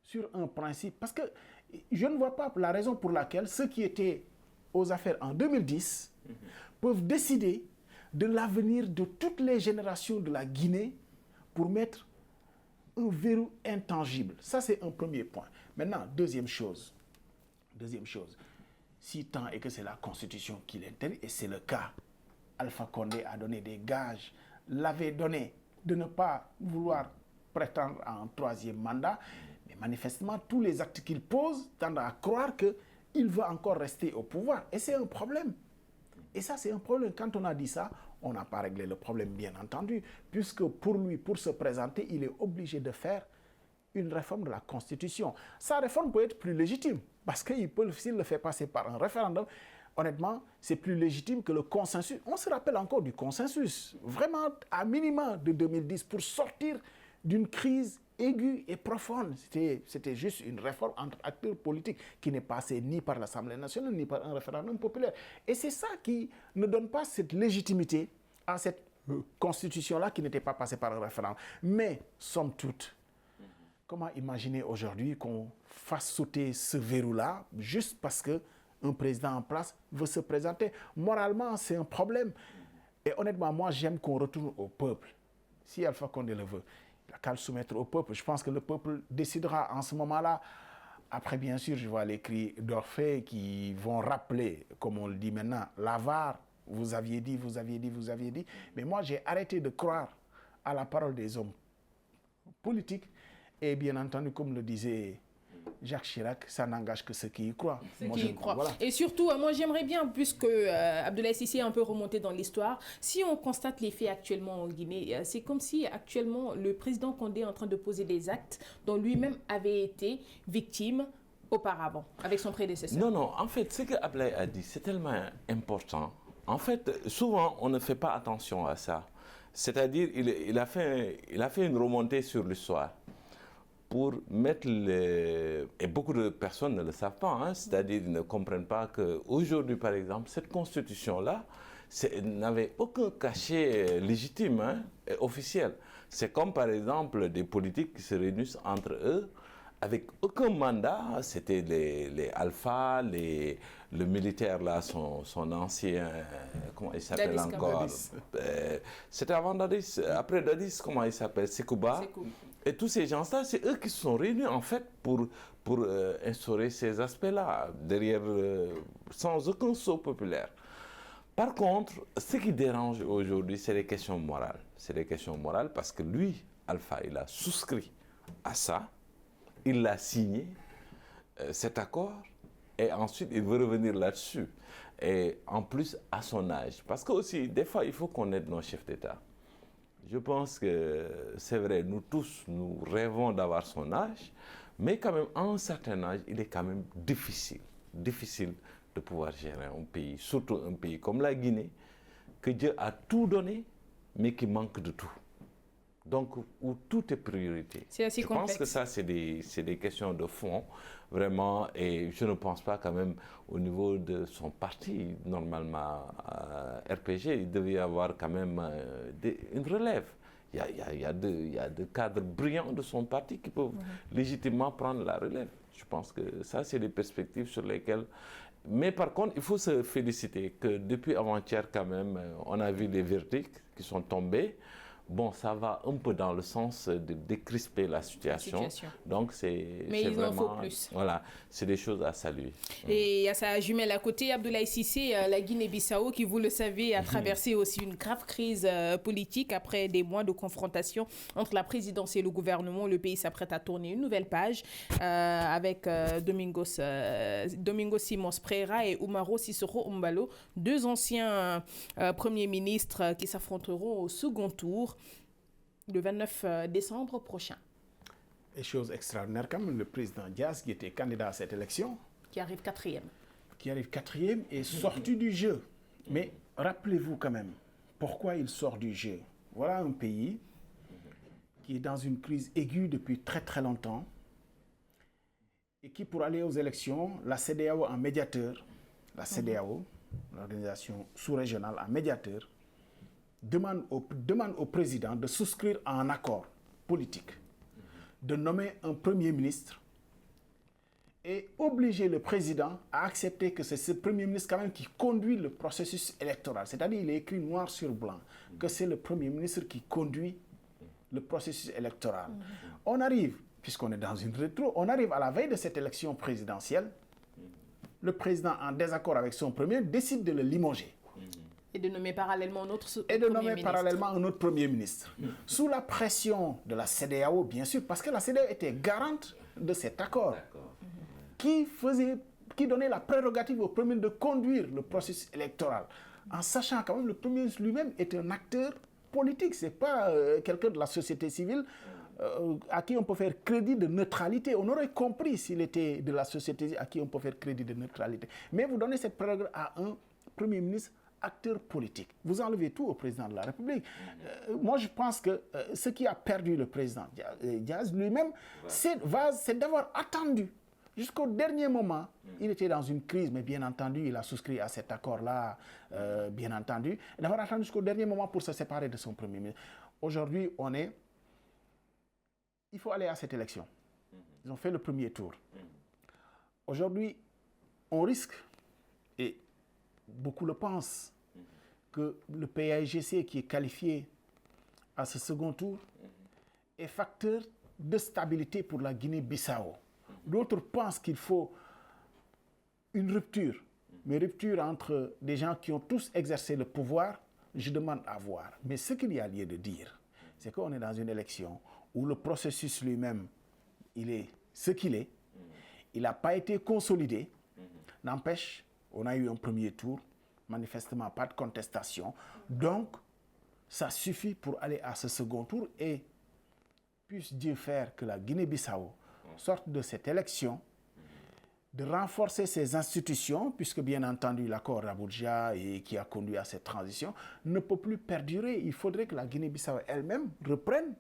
sur un principe, parce que je ne vois pas la raison pour laquelle ceux qui étaient aux affaires en 2010 peuvent décider de l'avenir de toutes les générations de la Guinée pour mettre un verrou intangible. Ça, c'est un premier point. Maintenant, deuxième chose, si tant est que c'est la Constitution qui l'interdit, et c'est le cas, Alpha Condé a donné des gages, l'avait donné de ne pas vouloir prétendre à un troisième mandat, mais manifestement, tous les actes qu'il pose tendent à croire qu'il veut encore rester au pouvoir. Et c'est un problème. Et ça, c'est un problème. Quand on a dit ça, on n'a pas réglé le problème, bien entendu, puisque pour lui, pour se présenter, il est obligé de faire une réforme de la Constitution. Sa réforme peut être plus légitime, parce qu'il peut, s'il le fait passer par un référendum, honnêtement, c'est plus légitime que le consensus. On se rappelle encore du consensus, vraiment à minima de 2010, pour sortir d'une crise aiguë et profonde. C'était juste une réforme entre acteurs politiques qui n'est passée ni par l'Assemblée nationale, ni par un référendum populaire. Et c'est ça qui ne donne pas cette légitimité à cette constitution-là qui n'était pas passée par un référendum. Mais, somme toute, comment imaginer aujourd'hui qu'on fasse sauter ce verrou-là juste parce qu'un président en place veut se présenter? Moralement, c'est un problème. Et honnêtement, moi, j'aime qu'on retourne au peuple. Si Alpha Condé le veut, il n'a qu'à le soumettre au peuple. Je pense que le peuple décidera en ce moment-là. Après, bien sûr, je vois les cris d'Orphée qui vont rappeler, comme on le dit maintenant, l'avare. Vous aviez dit, vous aviez dit, vous aviez dit. Mais moi, j'ai arrêté de croire à la parole des hommes politiques. Et bien entendu, comme le disait Jacques Chirac, ça n'engage que ceux qui y croient. Voilà. Et surtout, moi j'aimerais bien, puisque Abdoulaye Cissé est un peu remonté dans l'histoire, si on constate les faits actuellement en Guinée, c'est comme si actuellement le président Condé est en train de poser des actes dont lui-même avait été victime auparavant, avec son prédécesseur. Non, en fait, ce que Abdoulaye a dit, c'est tellement important. En fait, souvent, on ne fait pas attention à ça. C'est-à-dire, il a fait une remontée sur l'histoire pour mettre et beaucoup de personnes ne le savent pas, hein, c'est-à-dire ils ne comprennent pas qu'aujourd'hui, par exemple, cette constitution-là n'avait aucun cachet légitime, hein, et officiel. C'est comme, par exemple, des politiques qui se réunissent entre eux avec aucun mandat. C'était les alphas, le militaire là, son ancien, comment il s'appelle encore, c'était avant Dadis, après Dadis, comment il s'appelle, Sekouba. Et tous ces gens-là, c'est eux qui se sont réunis en fait pour instaurer ces aspects-là, derrière, sans aucun sceau populaire. Par contre, ce qui dérange aujourd'hui, c'est les questions morales. C'est les questions morales parce que lui, Alpha, il a souscrit à ça. Il l'a signé, cet accord, et ensuite il veut revenir là-dessus. Et en plus, à son âge. Parce que aussi, des fois, il faut qu'on aide nos chefs d'État. Je pense que c'est vrai, nous tous, nous rêvons d'avoir son âge, mais quand même, à un certain âge, il est quand même difficile de pouvoir gérer un pays, surtout un pays comme la Guinée, que Dieu a tout donné, mais qui manque de tout. Donc, où tout est priorité. C'est assez complexe. Je pense que ça, c'est des questions de fond, vraiment, et je ne pense pas quand même au niveau de son parti, normalement, RPG, il devait y avoir quand même une relève. Il y a des cadres brillants de son parti qui peuvent légitimement prendre la relève. Je pense que ça, c'est des perspectives sur lesquelles... Mais par contre, il faut se féliciter que depuis avant-hier, quand même, on a vu les verdicts qui sont tombés. Bon, ça va un peu dans le sens de décrisper la situation. Donc, mais il en faut plus. Voilà, c'est des choses à saluer. Et il y a sa jumelle à côté, Abdoulaye Cissé, la Guinée-Bissau, qui, vous le savez, a traversé aussi une grave crise politique après des mois de confrontation entre la présidence et le gouvernement. Le pays s'apprête à tourner une nouvelle page avec Domingos Simões Pereira et Umaro Sissoco Embalo, deux anciens premiers ministres qui s'affronteront au second tour le 29 décembre prochain. Et chose extraordinaire, quand même, le président Diaz, qui était candidat à cette élection, qui arrive quatrième. Est sorti du jeu. Mais rappelez-vous quand même, pourquoi il sort du jeu? Voilà un pays qui est dans une crise aiguë depuis très très longtemps et qui, pour aller aux élections, la CEDEAO en médiateur, la CEDEAO, l'organisation sous-régionale en médiateur, demande au président de souscrire à un accord politique, de nommer un premier ministre et obliger le président à accepter que c'est ce premier ministre quand même qui conduit le processus électoral. C'est-à-dire, il est écrit noir sur blanc que c'est le premier ministre qui conduit le processus électoral. On arrive, puisqu'on est dans une rétro, on arrive à la veille de cette élection présidentielle. Le président, en désaccord avec son premier, décide de le limoger. Et de nommer parallèlement un autre premier ministre. Sous la pression de la CEDEAO, bien sûr, parce que la CEDEAO était garante de cet accord, qui donnait la prérogative au premier ministre de conduire le processus électoral, en sachant quand même le premier ministre lui-même est un acteur politique, ce n'est pas quelqu'un de la société civile à qui on peut faire crédit de neutralité. On aurait compris s'il était de la société à qui on peut faire crédit de neutralité. Mais vous donnez cette prérogative à un premier ministre acteur politique. Vous enlevez tout au président de la République. Moi, je pense que ce qui a perdu le président Diaz lui-même, c'est d'avoir attendu jusqu'au dernier moment. Il était dans une crise, mais bien entendu, il a souscrit à cet accord-là, bien entendu. D'avoir attendu jusqu'au dernier moment pour se séparer de son premier ministre. Aujourd'hui, il faut aller à cette élection. Ils ont fait le premier tour. Aujourd'hui, on risque, et beaucoup le pensent, que le PAIGC qui est qualifié à ce second tour est facteur de stabilité pour la Guinée-Bissau. D'autres pensent qu'il faut une rupture, mais rupture entre des gens qui ont tous exercé le pouvoir, je demande à voir. Mais ce qu'il y a lieu de dire, c'est qu'on est dans une élection où le processus lui-même, il est ce qu'il est, il n'a pas été consolidé. N'empêche, on a eu un premier tour, manifestement pas de contestation. Donc, ça suffit pour aller à ce second tour et puisse Dieu faire que la Guinée-Bissau sorte de cette élection, de renforcer ses institutions, puisque bien entendu l'accord d'Abuja qui a conduit à cette transition ne peut plus perdurer. Il faudrait que la Guinée-Bissau elle-même reprenne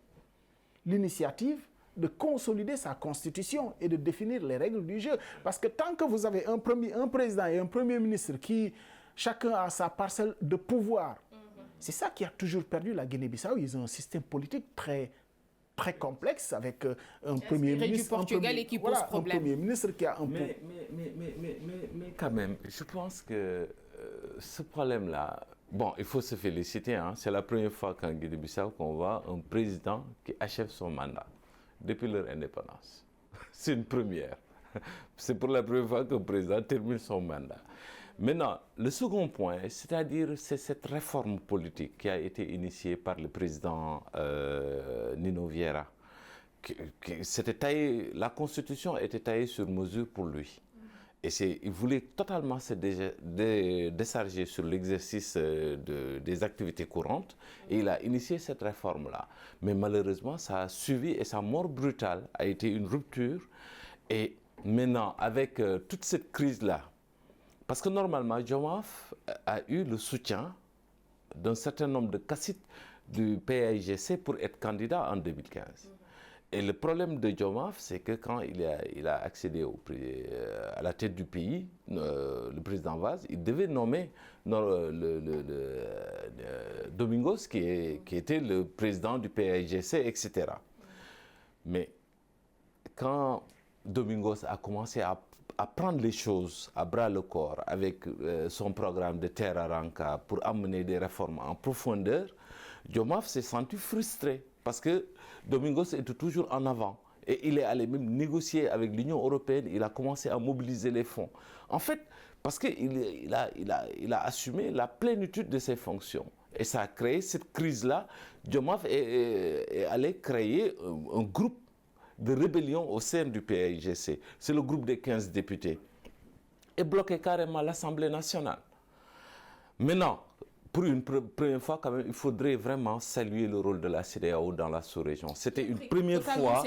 l'initiative de consolider sa constitution et de définir les règles du jeu. Parce que tant que vous avez un président et un premier ministre qui, chacun a sa parcelle de pouvoir, c'est ça qui a toujours perdu la Guinée-Bissau. Ils ont un système politique très complexe avec un premier ministre du Portugal et qui pose problème. Un premier ministre qui a un mais quand même, je pense que ce problème-là, bon, il faut se féliciter, hein, c'est la première fois qu'en Guinée-Bissau qu'on voit un président qui achève son mandat depuis leur indépendance. C'est une première. C'est pour la première fois qu'un président termine son mandat. Maintenant, le second point, c'est-à-dire c'est cette réforme politique qui a été initiée par le président Nino Vieira. La Constitution était taillée sur mesure pour lui. Et il voulait totalement se décharger sur l'exercice des activités courantes et il a initié cette réforme-là. Mais malheureusement, ça a suivi et sa mort brutale a été une rupture. Et maintenant, avec toute cette crise-là, parce que normalement, Diomaye a eu le soutien d'un certain nombre de caciques du PAIGC pour être candidat en 2015. Et le problème de Diomaye, c'est que quand il a accédé à la tête du pays, le président Vaz, il devait nommer Domingos, qui était le président du PAIGC, etc. Mais quand Domingos a commencé à prendre les choses à bras le corps avec son programme de Terra Arranca pour amener des réformes en profondeur, Diomaye s'est senti frustré parce que Domingos était toujours en avant. Et il est allé même négocier avec l'Union européenne, il a commencé à mobiliser les fonds. En fait, parce qu'il a assumé la plénitude de ses fonctions. Et ça a créé cette crise-là. Diomaye est allé créer un groupe de rébellion au sein du PAIGC. C'est le groupe des 15 députés. Et bloqué carrément l'Assemblée nationale. Maintenant, pour une première fois, quand même, il faudrait vraiment saluer le rôle de la CEDEAO dans la sous-région. C'était une première fois.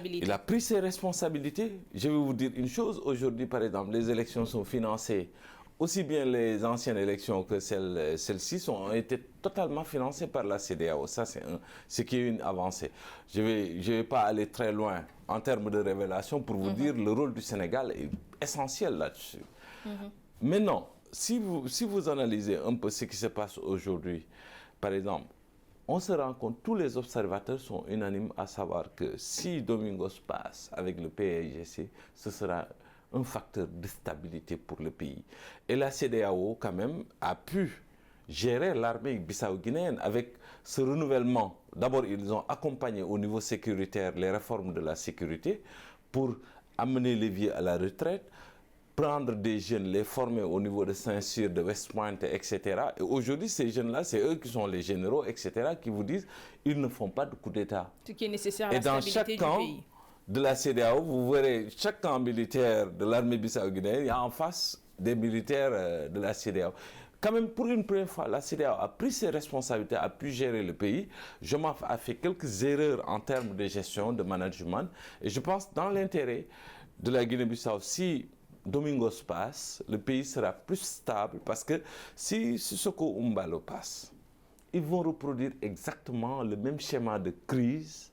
Il a pris ses responsabilités. Je vais vous dire une chose. Aujourd'hui, par exemple, les élections sont financées. Aussi bien les anciennes élections que celles-ci ont été totalement financées par la CEDEAO. Ça, c'est ce qui est une avancée. Je vais pas aller très loin en termes de révélation pour vous dire le rôle du Sénégal est essentiel là-dessus. Maintenant, si vous analysez un peu ce qui se passe aujourd'hui, par exemple, on se rend compte, tous les observateurs sont unanimes à savoir que si Domingos passe avec le PAIGC, ce sera un facteur de stabilité pour le pays. Et la CEDEAO, quand même, a pu gérer l'armée bissau-guinéenne avec ce renouvellement. D'abord, ils ont accompagné au niveau sécuritaire les réformes de la sécurité pour amener les vieux à la retraite, prendre des jeunes, les former au niveau de Saint-Cyr, de West Point, etc. Et aujourd'hui, ces jeunes-là, c'est eux qui sont les généraux, etc., qui vous disent qu'ils ne font pas de coup d'État. Ce qui est nécessaire à la stabilité du pays. De la CEDEAO, vous verrez chaque camp militaire de l'armée bissau-guinéenne, il y a en face des militaires de la CEDEAO. Quand même, pour une première fois, la CEDEAO a pris ses responsabilités, a pu gérer le pays. Diomaye a fait quelques erreurs en termes de gestion, de management. Et je pense dans l'intérêt de la Guinée-Bissau, si Domingos passe, le pays sera plus stable parce que si Sissoko Umbalo passe, ils vont reproduire exactement le même schéma de crise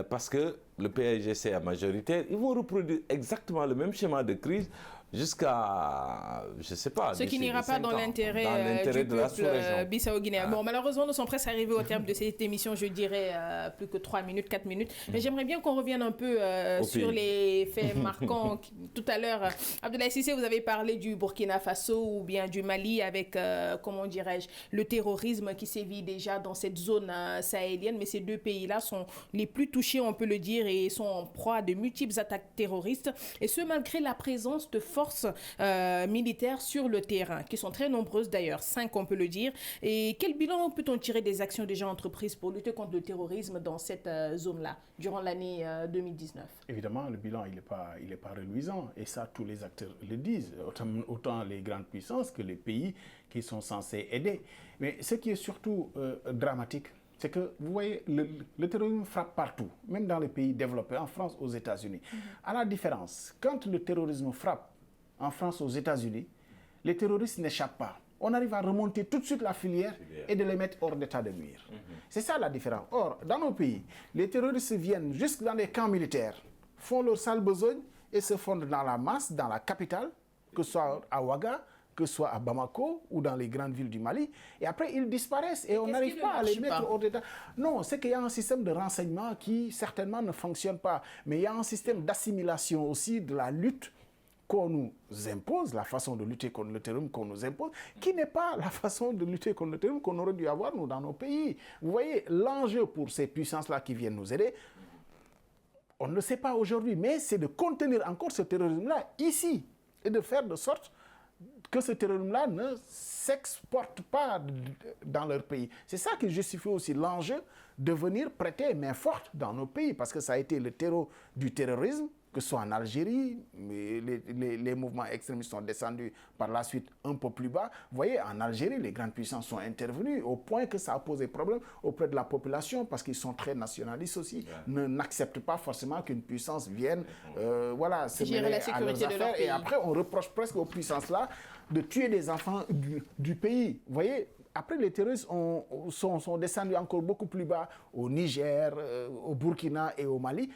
parce que le PAIGC est majoritaire, ils vont reproduire exactement le même schéma de crise jusqu'à, je ne sais pas, ce qui n'ira pas dans l'intérêt du peuple bissau-guinéen. Bon, malheureusement, nous sommes presque arrivés au terme de cette émission, je dirais plus que 3 minutes, 4 minutes. Mais j'aimerais bien qu'on revienne un peu sur les faits marquants. Tout à l'heure, Abdoulaye Cissé, vous avez parlé du Burkina Faso ou bien du Mali avec, comment dirais-je, le terrorisme qui sévit déjà dans cette zone sahélienne. Mais ces deux pays-là sont les plus touchés, on peut le dire, et sont en proie à de multiples attaques terroristes. Et ce, malgré la présence de forces forces militaires sur le terrain, qui sont très nombreuses d'ailleurs, 5 on peut le dire. Et quel bilan peut-on tirer des actions déjà entreprises pour lutter contre le terrorisme dans cette zone-là, durant l'année 2019? Évidemment, le bilan, il est pas reluisant. Et ça, tous les acteurs le disent. Autant les grandes puissances que les pays qui sont censés aider. Mais ce qui est surtout dramatique, c'est que, vous voyez, le terrorisme frappe partout, même dans les pays développés, en France, aux États-Unis. À la différence, quand le terrorisme frappe en France, aux États-Unis, les terroristes n'échappent pas. On arrive à remonter tout de suite la filière et de les mettre hors d'état de nuire. C'est ça la différence. Or, dans nos pays, les terroristes viennent jusque dans les camps militaires, font leur sale besogne et se fondent dans la masse, dans la capitale, que ce soit à Ouaga, que ce soit à Bamako ou dans les grandes villes du Mali. Et après, ils disparaissent et on n'arrive pas à les mettre hors d'état. Non, c'est qu'il y a un système de renseignement qui certainement ne fonctionne pas. Mais il y a un système d'assimilation aussi de la lutte qu'on nous impose, la façon de lutter contre le terrorisme qu'on nous impose, qui n'est pas la façon de lutter contre le terrorisme qu'on aurait dû avoir, nous, dans nos pays. Vous voyez, l'enjeu pour ces puissances-là qui viennent nous aider, on ne le sait pas aujourd'hui, mais c'est de contenir encore ce terrorisme-là ici et de faire de sorte que ce terrorisme-là ne s'exporte pas dans leur pays. C'est ça qui justifie aussi l'enjeu de venir prêter main forte dans nos pays, parce que ça a été le terreau du terrorisme, que ce soit en Algérie, les mouvements extrémistes sont descendus par la suite un peu plus bas. Vous voyez, en Algérie, les grandes puissances sont intervenues au point que ça a posé problème auprès de la population parce qu'ils sont très nationalistes aussi, n'acceptent pas forcément qu'une puissance vienne se mêler à leurs affaires. Et après, on reproche presque aux puissances-là de tuer des enfants du pays. Vous voyez, après, les terroristes sont descendus encore beaucoup plus bas au Niger, au Burkina et au Mali.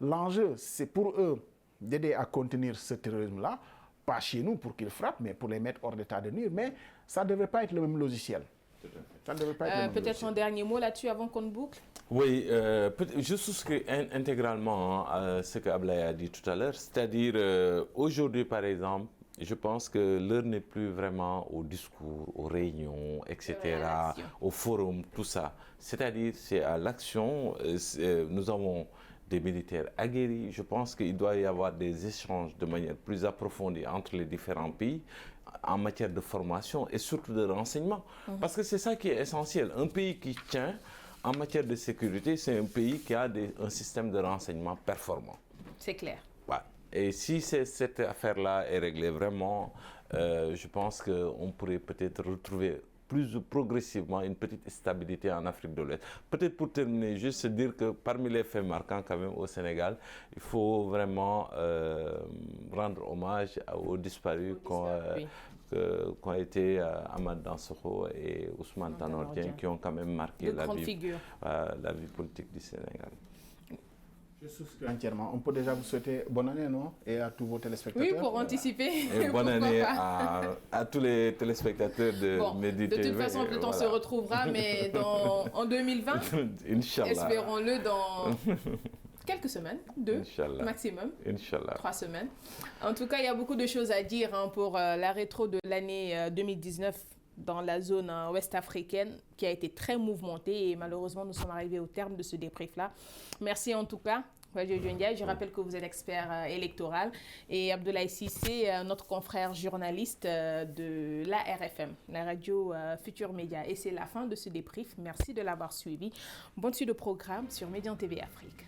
L'enjeu, c'est pour eux d'aider à contenir ce terrorisme-là, pas chez nous pour qu'ils frappent, mais pour les mettre hors d'état de nuire. Mais ça ne devrait pas être le même logiciel. Peut-être un dernier mot là-dessus avant qu'on boucle. Oui, je souscris intégralement à ce que Ablaye a dit tout à l'heure. C'est-à-dire, aujourd'hui, par exemple, je pense que l'heure n'est plus vraiment au discours, aux réunions, etc., au forum, tout ça. C'est-à-dire, c'est à l'action. Nous avons des militaires aguerris. Je pense qu'il doit y avoir des échanges de manière plus approfondie entre les différents pays en matière de formation et surtout de renseignement. Parce que c'est ça qui est essentiel. Un pays qui tient en matière de sécurité, c'est un pays qui a un système de renseignement performant. C'est clair. Ouais. Et si cette affaire-là est réglée vraiment, je pense qu'on pourrait peut-être retrouver plus progressivement une petite stabilité en Afrique de l'Ouest. Peut-être pour terminer, juste dire que parmi les faits marquants quand même au Sénégal, il faut vraiment rendre hommage aux disparus qu'ont été Ahmad Dansokho et Ousmane Tanor Dieng, qui ont quand même marqué la vie politique du Sénégal. Je souscris entièrement. On peut déjà vous souhaiter bonne année, non? Et à tous vos téléspectateurs. Oui, pour anticiper. Et bonne année à tous les téléspectateurs de Medi TV. De toute façon, peut-être on se retrouvera, mais en 2020, Inch'Allah. Espérons-le dans quelques semaines, 2 Inch'Allah. Maximum, Inch'Allah. 3 semaines. En tout cas, il y a beaucoup de choses à dire pour la rétro de l'année 2019 dans la zone ouest africaine qui a été très mouvementée et malheureusement nous sommes arrivés au terme de ce débrief-là. Merci en tout cas. Je rappelle que vous êtes expert électoral et Abdoulaye Cissé, notre confrère journaliste de la RFM, la radio Futur Média. Et c'est la fin de ce débrief. Merci de l'avoir suivi. Bonne suite de programme sur Médian TV Afrique.